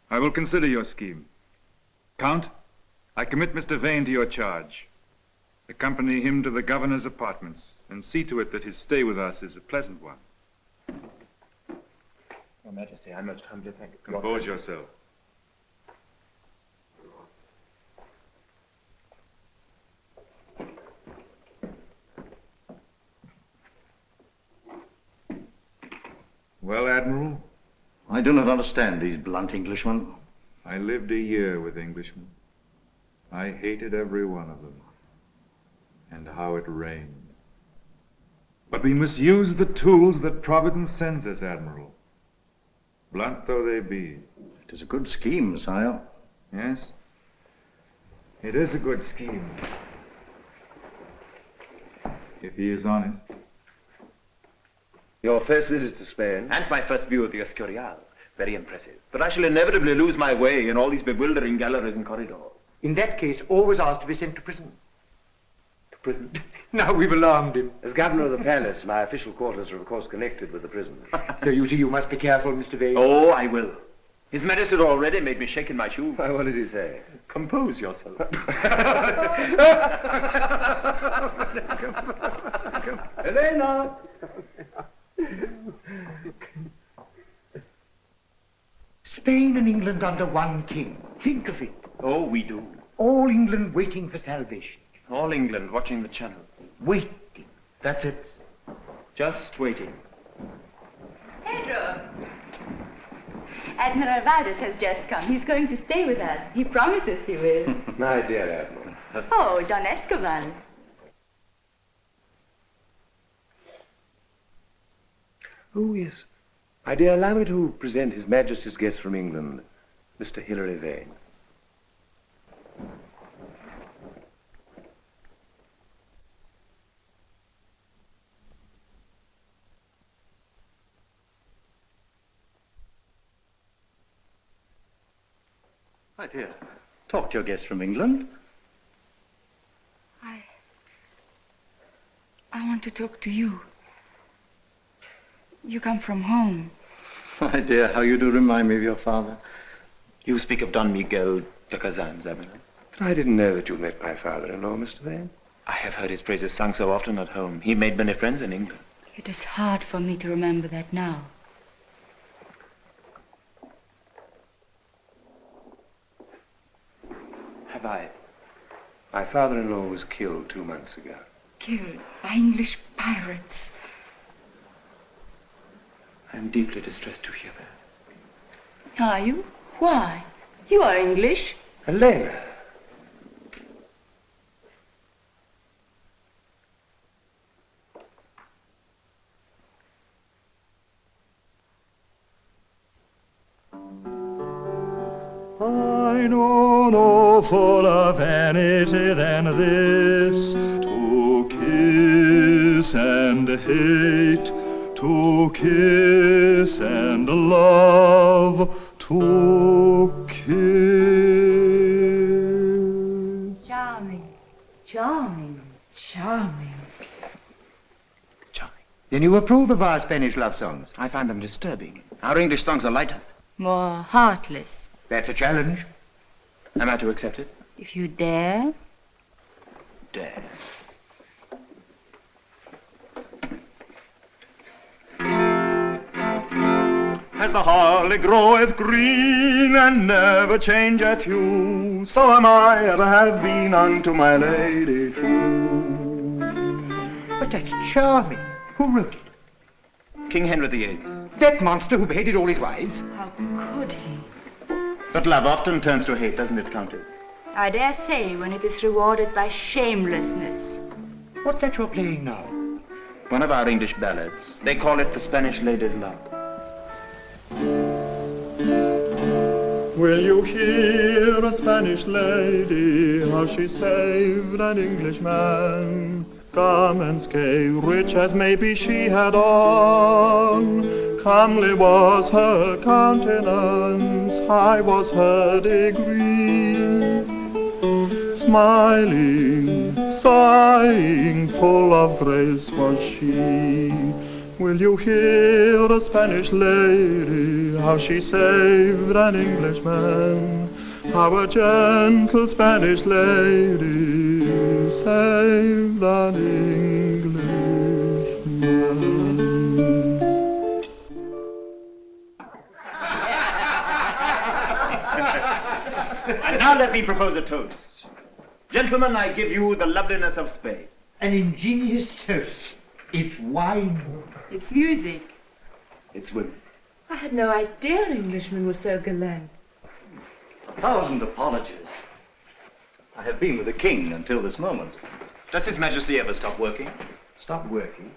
I will consider your scheme. Count, I commit Mr. Vane to your charge. Accompany him to the governor's apartments and see to it that his stay with us is a pleasant one. Your Majesty, I most humbly thank you. Compose yourself. Well, Admiral? I do not understand these blunt Englishmen. I lived a year with Englishmen. I hated every one of them. And how it rained. But we must use the tools that Providence sends us, Admiral. Blunt though they be. It is a good scheme, sire. Yes, it is a good scheme. If he is honest. Your first visit to Spain? And my first view of the Escurial. Very impressive. But I shall inevitably lose my way in all these bewildering galleries and corridors. In that case, always ask to be sent to prison. To prison? Now we've alarmed him. As governor of the palace, my official quarters are of course connected with the prison. So you see, you must be careful, Mr. Vane. Oh, I will. His Majesty already made me shake in my shoes. Why, what did he say? Compose yourself. Elena! Spain and England under one king. Think of it. Oh, we do. all England waiting for salvation. All England watching the channel. Waiting. That's it. Just waiting. Pedro! Admiral Valdez has just come. He's going to stay with us. He promises he will. My dear Admiral. Oh, Don Escobar. Oh, yes. My dear, allow me to present His Majesty's guest from England, Mr. Hilary Vane. My dear, talk to your guest from England. I want to talk to you. You come from home. My dear, how you do remind me of your father. You speak of Don Miguel de Kazan's, Admiral. But I didn't know that you met my father-in-law, Mr. Vane. I have heard his praises sung so often at home. He made many friends in England. It is hard for me to remember that now. Have I? My father-in-law was killed 2 months ago. Killed by English pirates. I am deeply distressed to hear that. Are you? Why? You are English. Helena. I know no fuller vanity than this, to kiss and hate, to kiss and love, to kiss. Charming, charming, charming. Then you approve of our Spanish love songs? I find them disturbing. Our English songs are lighter. More heartless. That's a challenge. Am I to accept it? If you dare. Dare. As the holly groweth green and never changeth hue, so am I ever have been unto my lady true. But that's charming. Who wrote it? King Henry VIII. That monster who beheaded all his wives? How could he? But love often turns to hate, doesn't it, Countess? I dare say when it is rewarded by shamelessness. What's that you're playing now? One of our English ballads. They call it The Spanish Lady's Love. Will you hear a Spanish lady, how she saved an Englishman? Garments gay, rich as maybe she had on. Comely was her countenance, high was her degree. Smiling, sighing, full of grace was she. Will you hear a Spanish lady, how she saved an Englishman? How a gentle Spanish lady saved an Englishman. And now let me propose a toast. Gentlemen, I give you the loveliness of Spain. An ingenious toast. It's wine. It's music. It's women. I had no idea Englishmen were so gallant. 1,000 apologies. I have been with the king until this moment. Does His Majesty ever stop working? Stop working?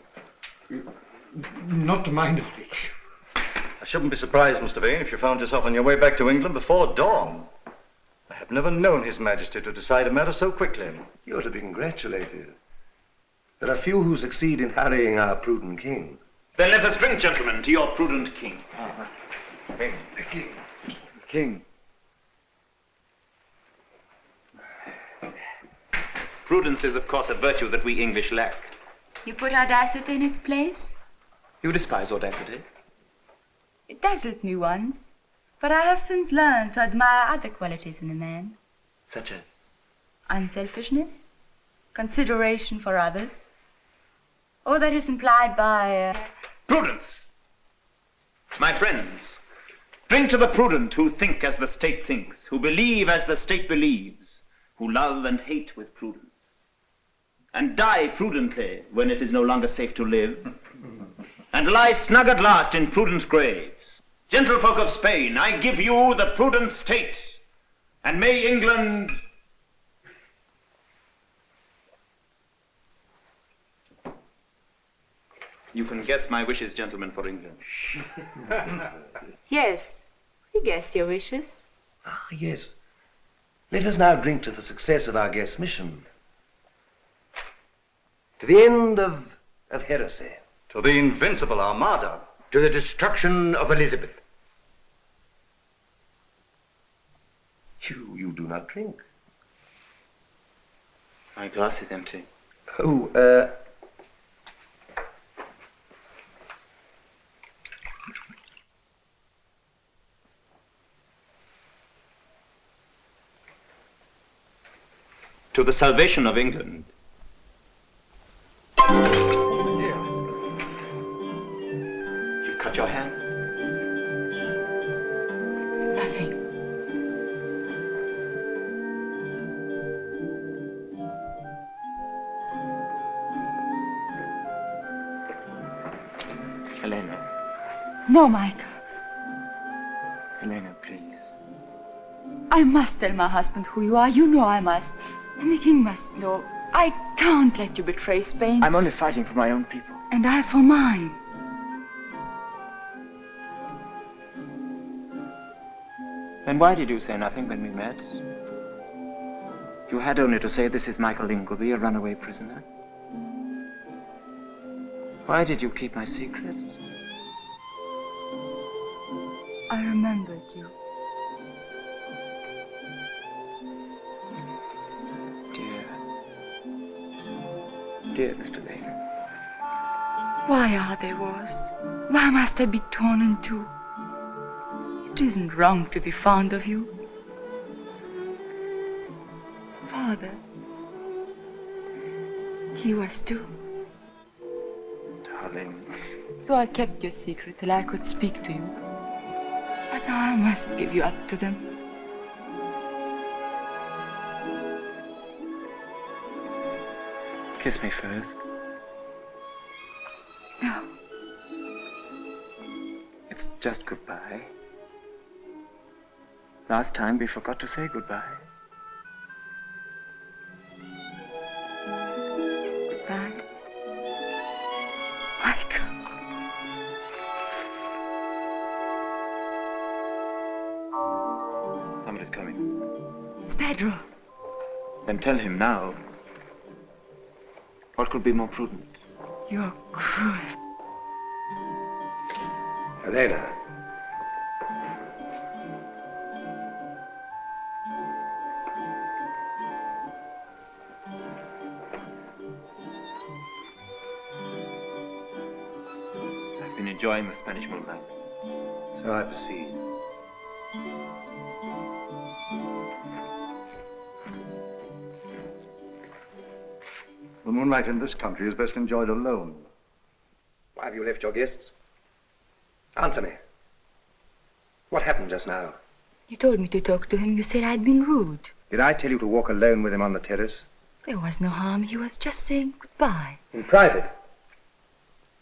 Not to my knowledge. I shouldn't be surprised, Mr. Vane, if you found yourself on your way back to England before dawn. I have never known His Majesty to decide a matter so quickly. You're to be congratulated. There are few who succeed in harrying our prudent king. Then let us drink, gentlemen, to your prudent king. King. King. King. Prudence is, of course, a virtue that we English lack. You put audacity in its place? You despise audacity. It dazzled me once, but I have since learned to admire other qualities in a man. Such as? Unselfishness, consideration for others. All that is implied by... Prudence! My friends, drink to the prudent who think as the state thinks, who believe as the state believes, who love and hate with prudence, and die prudently when it is no longer safe to live, and lie snug at last in prudent graves. Gentlefolk of Spain, I give you the prudent state, and may England... You can guess my wishes, gentlemen, for England. Yes, we guess your wishes. Ah, yes. Let us now drink to the success of our guest's mission. To the end of heresy. To the invincible Armada. To the destruction of Elizabeth. You do not drink. My glass is empty. Oh, To the salvation of England. Dear, you've cut your hand. It's nothing. Helena. No, Michael. Helena, please. I must tell my husband who you are. You know I must. And the king must know. I can't let you betray Spain. I'm only fighting for my own people. And I for mine. Then why did you say nothing when we met? You had only to say, this is Michael Ingleby, a runaway prisoner. Why did you keep my secret? I remembered you. Dear Mr. Vane. Why are there wars? Why must I be torn in two? It isn't wrong to be fond of you. Father, he was too. Darling. So I kept your secret till I could speak to you. But now I must give you up to them. Kiss me first. No. It's just goodbye. Last time we forgot to say goodbye. Goodbye. Michael. Somebody's coming. It's Pedro. Then tell him now. What could be more prudent? You're cruel. Helena. I've been enjoying the Spanish moonlight. So I perceive. The moonlight in this country is best enjoyed alone. Why have you left your guests? Answer me. What happened just now? You told me to talk to him. You said I'd been rude. Did I tell you to walk alone with him on the terrace? There was no harm. He was just saying goodbye. In private?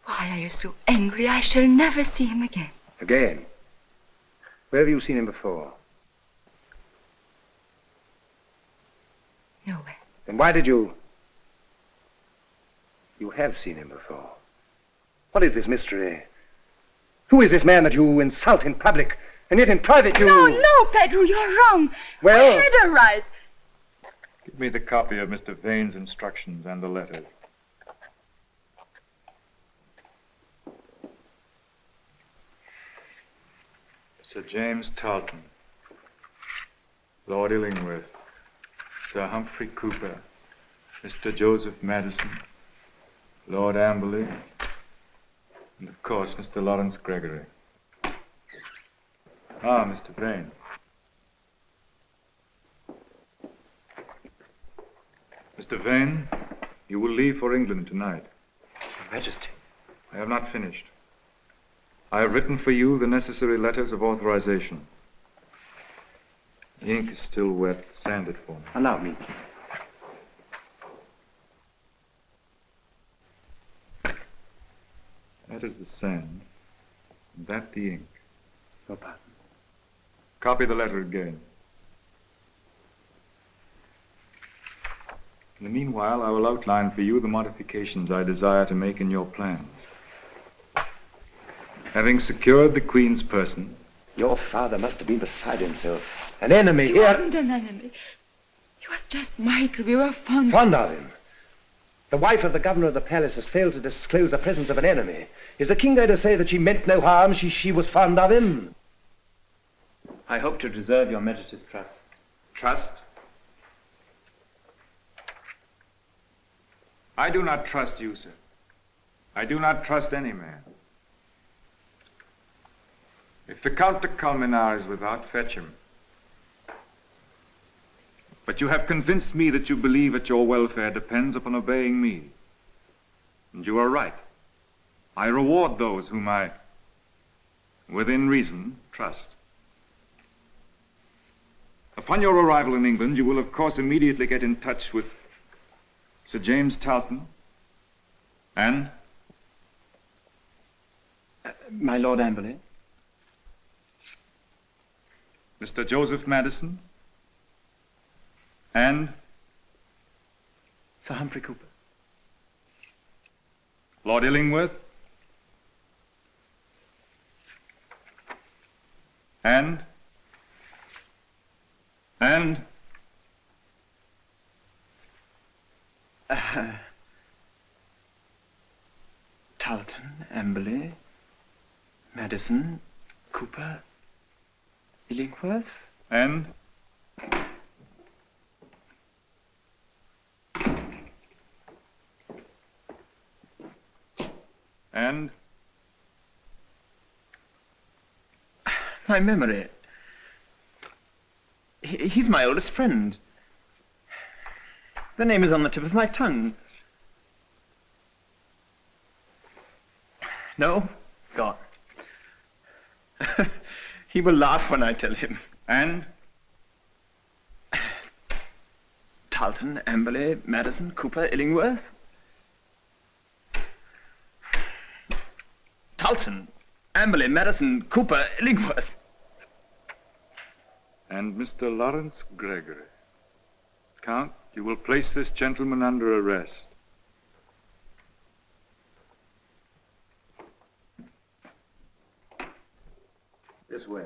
Why are you so angry? I shall never see him again. Again? Where have you seen him before? Nowhere. Then why did you... You have seen him before. What is this mystery? Who is this man that you insult in public, and yet in private you... No, Pedro, you're wrong. Well... I had a right. Give me the copy of Mr. Vane's instructions and the letters. Sir James Tarleton, Lord Illingworth, Sir Humphrey Cooper, Mr. Joseph Madison, Lord Amberley, and of course Mr. Laurence Gregory. Ah, Mr. Vane. Mr. Vane, you will leave for England tonight. Your Majesty. I have not finished. I have written for you the necessary letters of authorization. The ink is still wet. Sand it for me. Allow me. That is the sand, and that the ink. Your pardon. Copy the letter again. In the meanwhile, I will outline for you the modifications I desire to make in your plans. Having secured the Queen's person... Your father must have been beside himself. An enemy He here... wasn't an enemy. He was just Michael. We were fond Fond of him? The wife of the governor of the palace has failed to disclose the presence of an enemy. Is the king going to say that she meant no harm, she was fond of him? I hope to deserve your Majesty's trust. Trust? I do not trust you, sir. I do not trust any man. If the Count de Colmenar is without, fetch him. But you have convinced me that you believe that your welfare depends upon obeying me. And you are right. I reward those whom I, within reason, trust. Upon your arrival in England, you will of course immediately get in touch with Sir James Talton and... My Lord Amberley. Mr. Joseph Madison and... Sir Humphrey Cooper. Lord Illingworth and... Talton, Amberley, Madison, Cooper, Illingworth. And... My memory. He's my oldest friend. The name is on the tip of my tongue. No? Gone. He will laugh when I tell him. And? Talton, Amberley, Madison, Cooper, Illingworth. Talton, Amberley, Madison, Cooper, Illingworth. And Mr. Laurence Gregory. Count, you will place this gentleman under arrest. This way.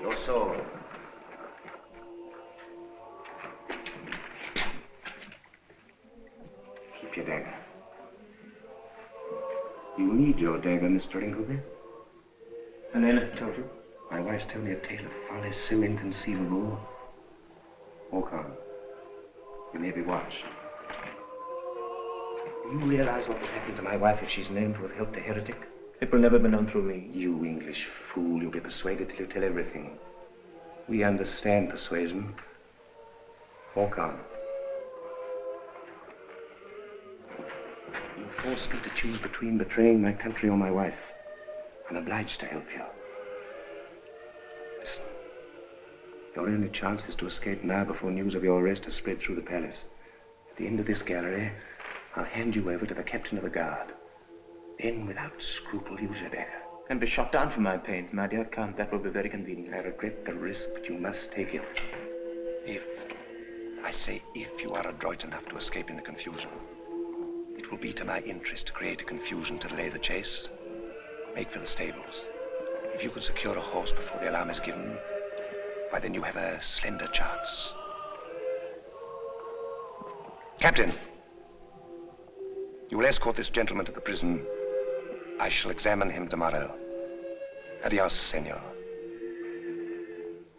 Your soul. Keep your dagger. You need your dagger, Mr. Ingleby. Helena has told you? My wife's told me a tale of folly so inconceivable. Walk on. You may be watched. Do you realize what will happen to my wife if she's known to have helped a heretic? It will never be known through me. You English fool, you'll be persuaded till you tell everything. We understand persuasion. Walk on. You force me to choose between betraying my country or my wife. I'm obliged to help you. Listen. Your only chance is to escape now before news of your arrest has spread through the palace. At the end of this gallery, I'll hand you over to the captain of the guard. Then, without scruple, use your dagger. And be shot down for my pains, my dear Count. That will be very convenient. I regret the risk, but you must take it. If, I say if, you are adroit enough to escape in the confusion. It will be to my interest to create a confusion to delay the chase. Make for the stables. If you can secure a horse before the alarm is given, why then you have a slender chance. Captain, you will escort this gentleman to the prison. I shall examine him tomorrow. Adios, senor.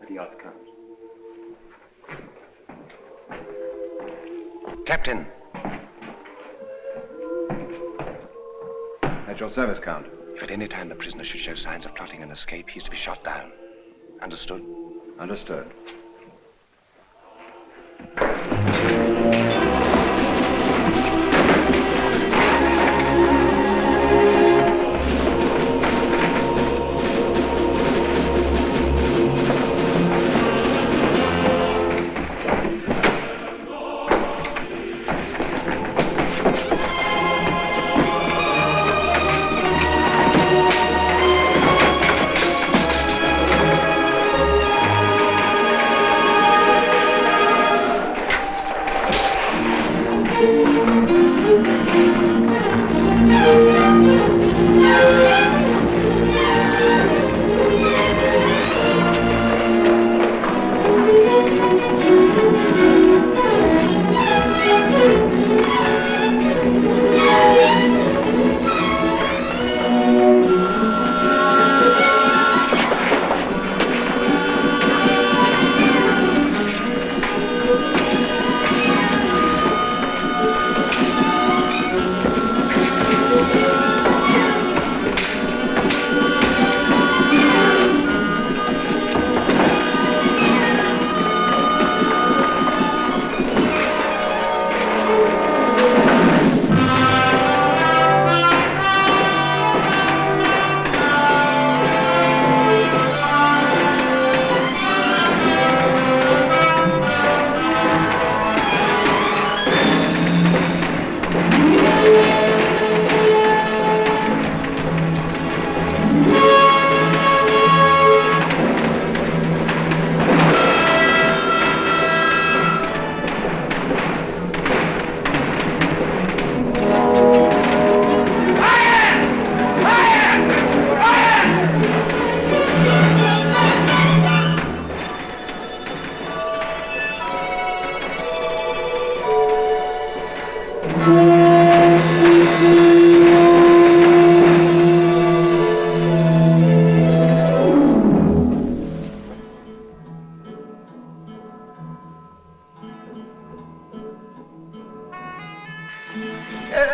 Adios, Count. Captain. At your service, Count. If at any time the prisoner should show signs of plotting an escape, he is to be shot down. Understood? Understood.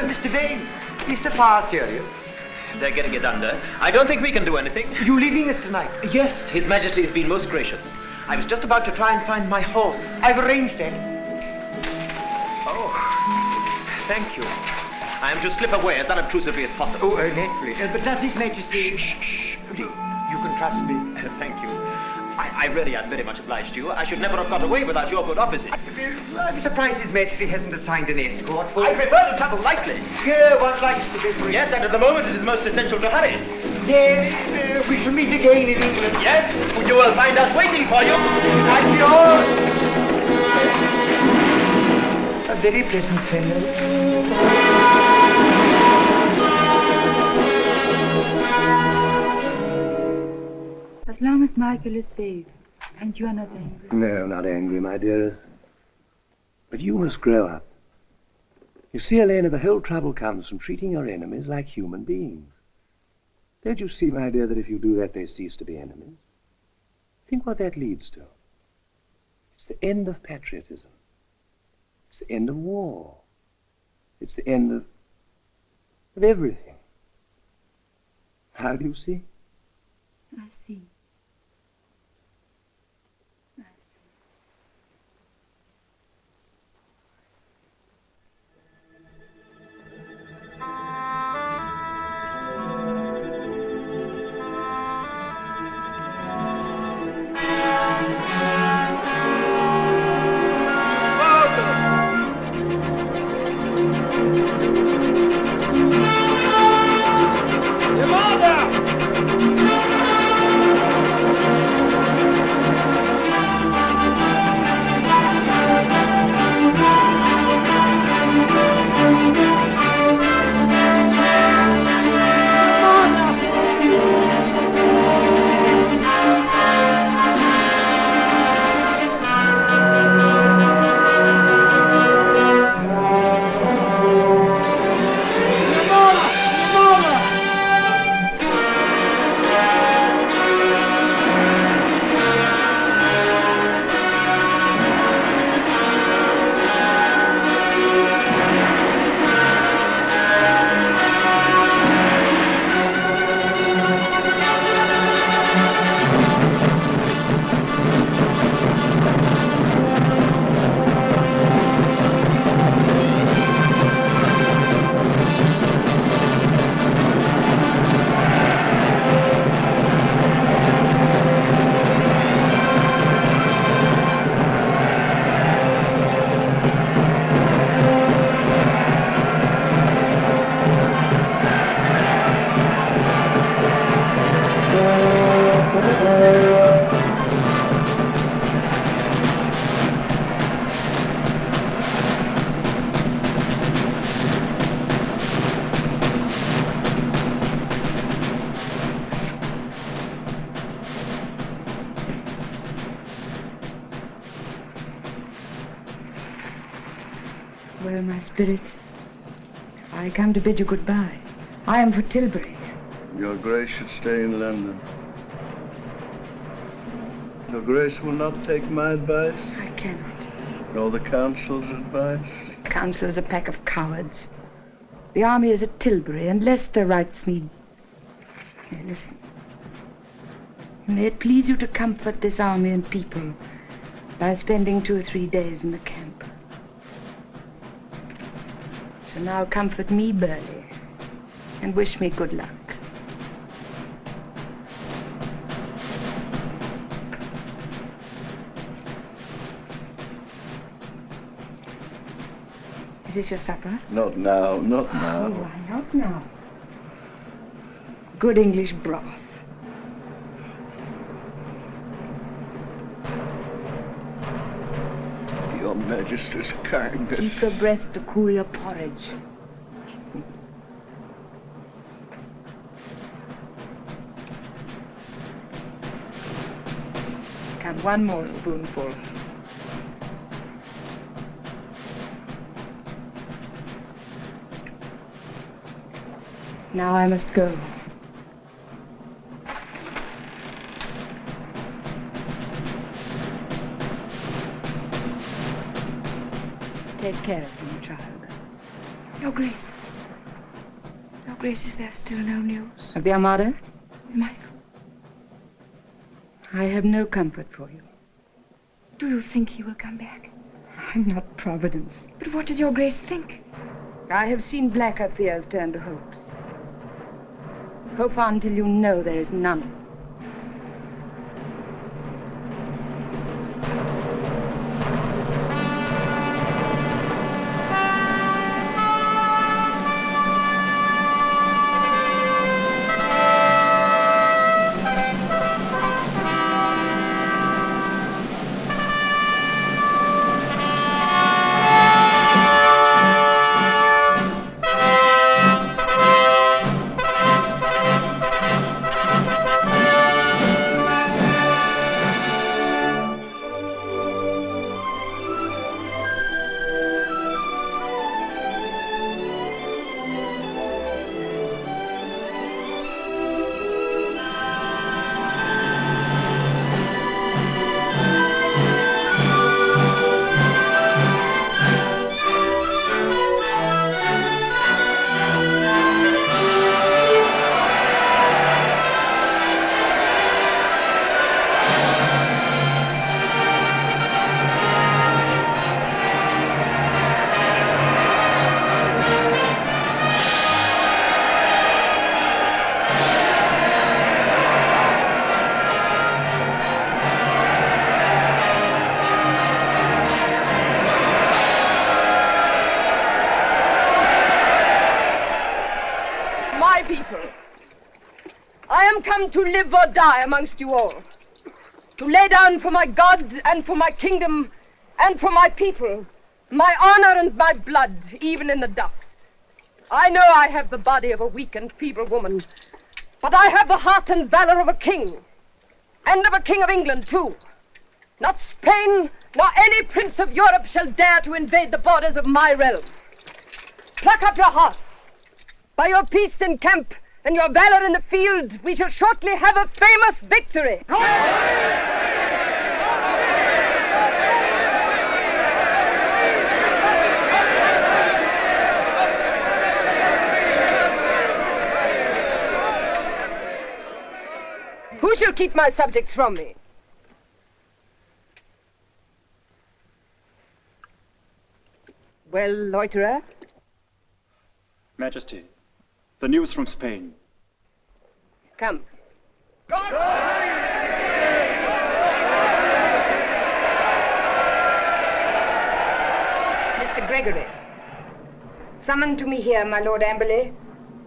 Mr. Vane, is the fire serious? They're getting it under. I don't think we can do anything. You leaving us tonight? Yes, His Majesty has been most gracious. I was just about to try and find my horse. I've arranged that. Oh, thank you. I am to slip away as unobtrusively as possible. Oh, naturally. But does His Majesty... Shh. You can trust me. Thank you. I really am very much obliged to you. I should never have got away without your good offices. I'm surprised His Majesty hasn't assigned an escort for... I prefer to travel lightly. Yeah, one likes to be free. Yes, and at the moment it is most essential to hurry. Yeah, we shall meet again in England. Yes, you will find us waiting for you. Thank you all. A very pleasant fellow. As long as Michael is safe, and you are not angry. No, not angry, my dearest. But you must grow up. You see, Elena, the whole trouble comes from treating your enemies like human beings. Don't you see, my dear, that if you do that, they cease to be enemies? Think what that leads to. It's the end of patriotism. It's the end of war. It's the end of everything. How do you see? I see. Well, my spirit, I come to bid you goodbye. I am for Tilbury. Your Grace should stay in London. Your Grace will not take my advice? I cannot. Nor the Council's advice? The Council is a pack of cowards. The army is at Tilbury, and Leicester writes me... Here, listen. May it please you to comfort this army and people by spending 2 or 3 days in the camp. So now comfort me, Burley, and wish me good luck. Is this your supper? Not now, not now. Oh, why not now? Good English broth. Your Majesty's kindness. Keep your breath to cool your porridge. Come, one more spoonful. Now I must go. Take care of him, child. Your Grace. Your Grace, is there still no news? Of the Armada? Michael. I have no comfort for you. Do you think he will come back? I'm not Providence. But what does your Grace think? I have seen blacker fears turn to hopes. Hope on till you know there is none. To live or die amongst you all. To lay down for my God and for my kingdom and for my people my honor and my blood, even in the dust. I know I have the body of a weak and feeble woman, but I have the heart and valor of a king, and of a king of England, too. Not Spain, nor any prince of Europe shall dare to invade the borders of my realm. Pluck up your hearts. By your peace in camp and your valor in the field, we shall shortly have a famous victory. Who shall keep my subjects from me? Well, loiterer? Majesty, the news from Spain. Come. Mr. Gregory, summon to me here my Lord Amberley,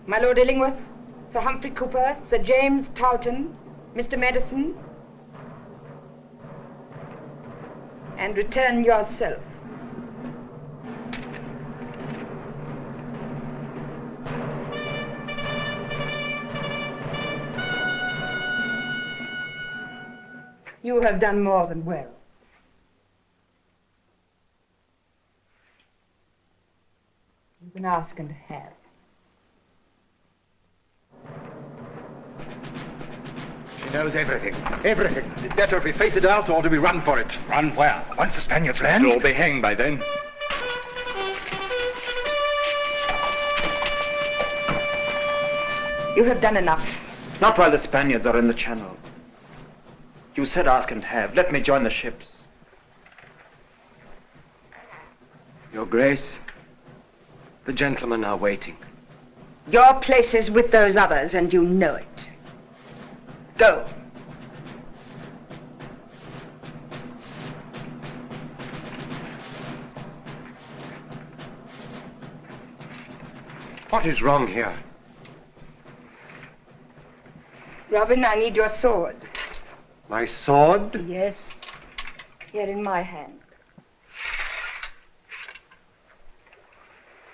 my Lord Illingworth, Sir Humphrey Cooper, Sir James Tarleton, Mr. Madison, and return yourself. You have done more than well. can ask and have. She knows everything. Everything. Is it better if we face it out or do we run for it? Run where? Once the Spaniards land, You'll be hanged by then. You have done enough. Not while the Spaniards are in the channel. You said ask and have. Let me join the ships. Your Grace, the gentlemen are waiting. Your place is with those others, and you know it. Go. What is wrong here? Robin, I need your sword. My sword? Yes. Here in my hand.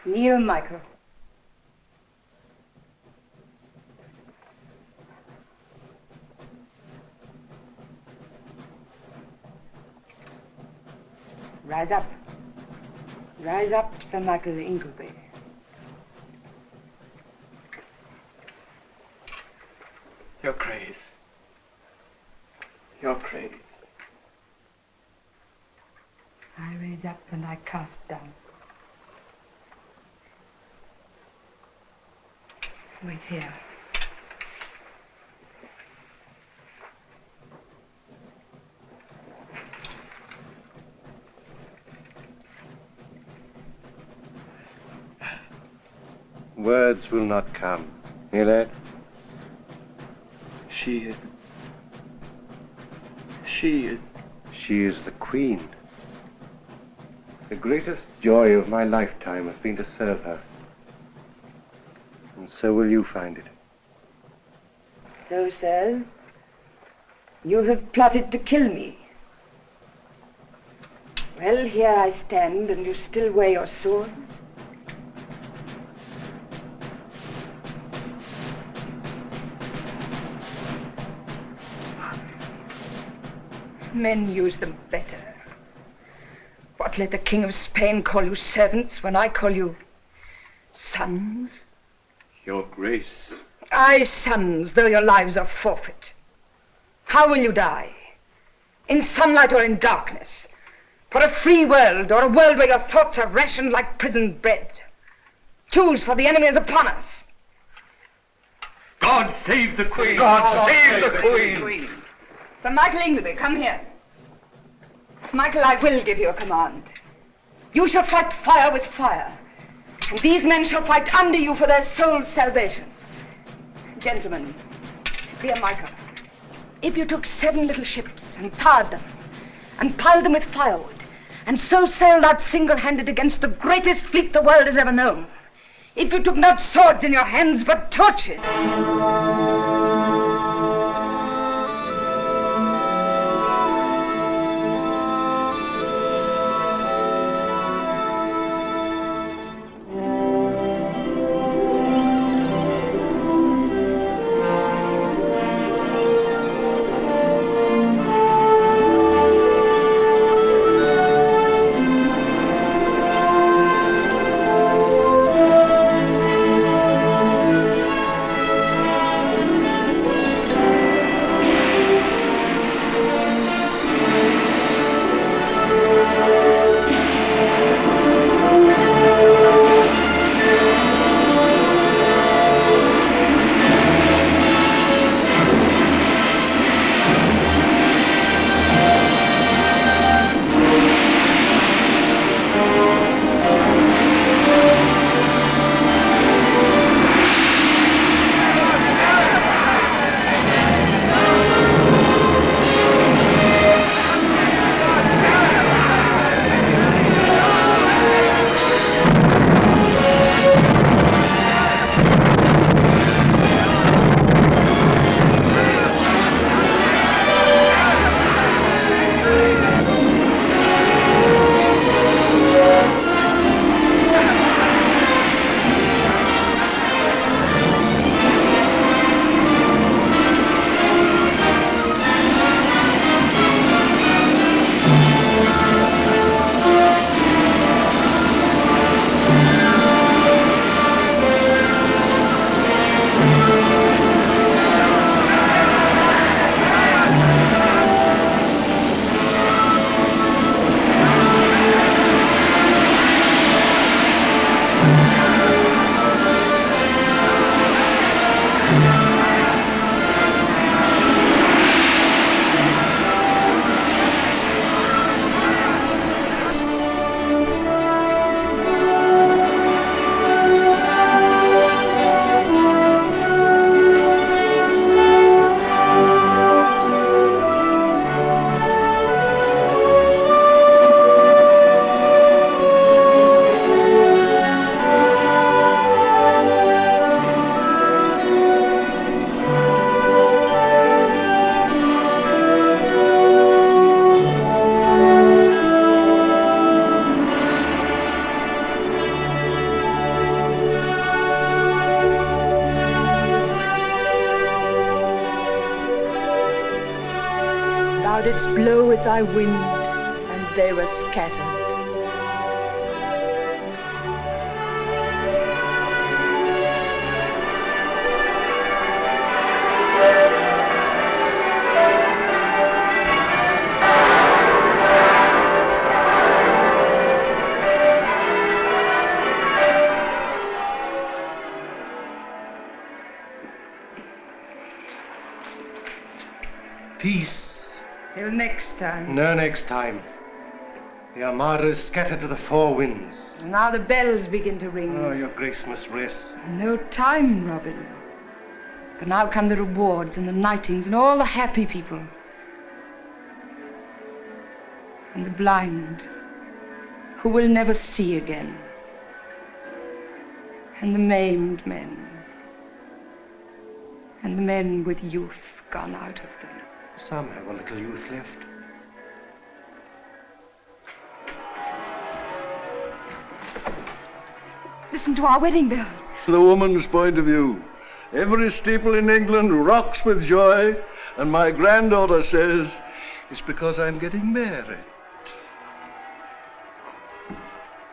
Kneel, Michael. Rise up. Rise up, Sir Michael Ingleby. Your Grace. Your Grace. I raise up and I cast down. Wait here. Words will not come. Hear that? She is the Queen. The greatest joy of my lifetime has been to serve her. And so will you find it. So, sirs, you have plotted to kill me. Well, here I stand, and you still wear your swords. Men use them better. What, let the King of Spain call you servants when I call you sons? Your Grace. Aye, sons, though your lives are forfeit. How will you die? In sunlight or in darkness? For a free world or a world where your thoughts are rationed like prison bread? Choose, for the enemy is upon us. God save the Queen! God save the Queen! Sir Michael Ingleby, come here. Michael, I will give you a command. You shall fight fire with fire, and these men shall fight under you for their soul's salvation. Gentlemen, dear Michael, if you took 7 little ships and tarred them, and piled them with firewood, and so sailed out single-handed against the greatest fleet the world has ever known, if you took not swords in your hands, but torches, Thou didst blow with thy wind, and they were scattered. Peace. Till next time. No next time. The Armada is scattered to the four winds. And now the bells begin to ring. Oh, your grace must rest. No time, Robin. For now come the rewards and the knightings and all the happy people. And the blind, who will never see again. And the maimed men. And the men with youth gone out of them. Some have a little youth left. Listen to our wedding bells. The woman's point of view. Every steeple in England rocks with joy, and my granddaughter says, it's because I'm getting married.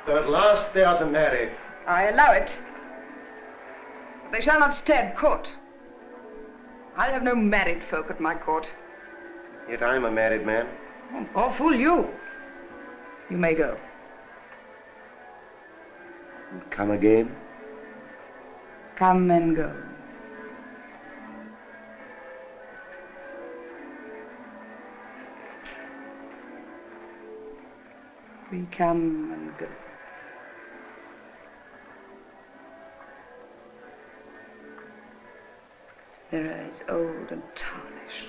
At last they are to marry. I allow it. But they shall not stay at court. I'll have no married folk at my court. Yet I'm a married man. Oh, fool you. You may go. And come again? Come and go. We come and go. This mirror is old and tarnished.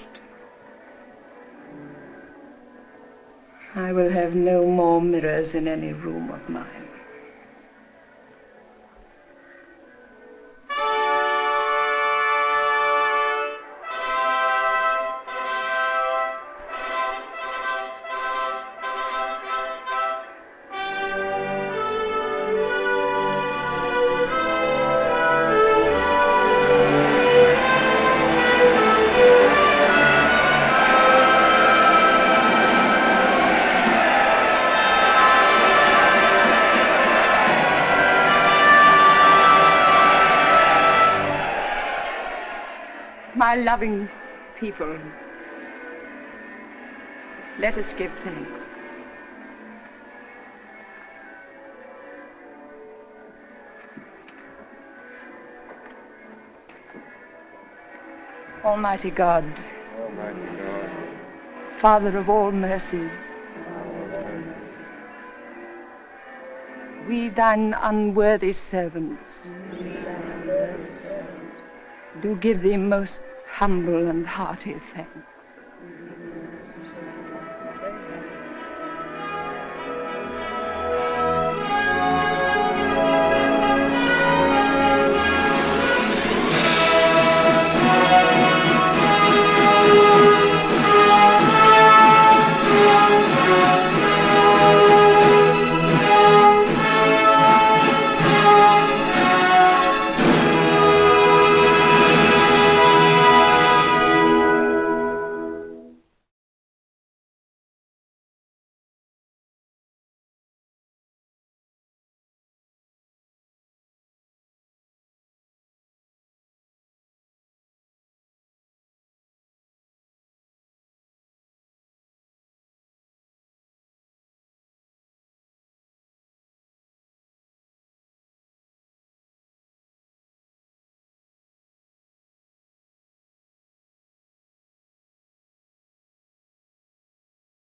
I will have no more mirrors in any room of mine. My loving people, let us give thanks. Almighty God, Father of all mercies, we thine unworthy servants do give thee most humble and hearty thanks.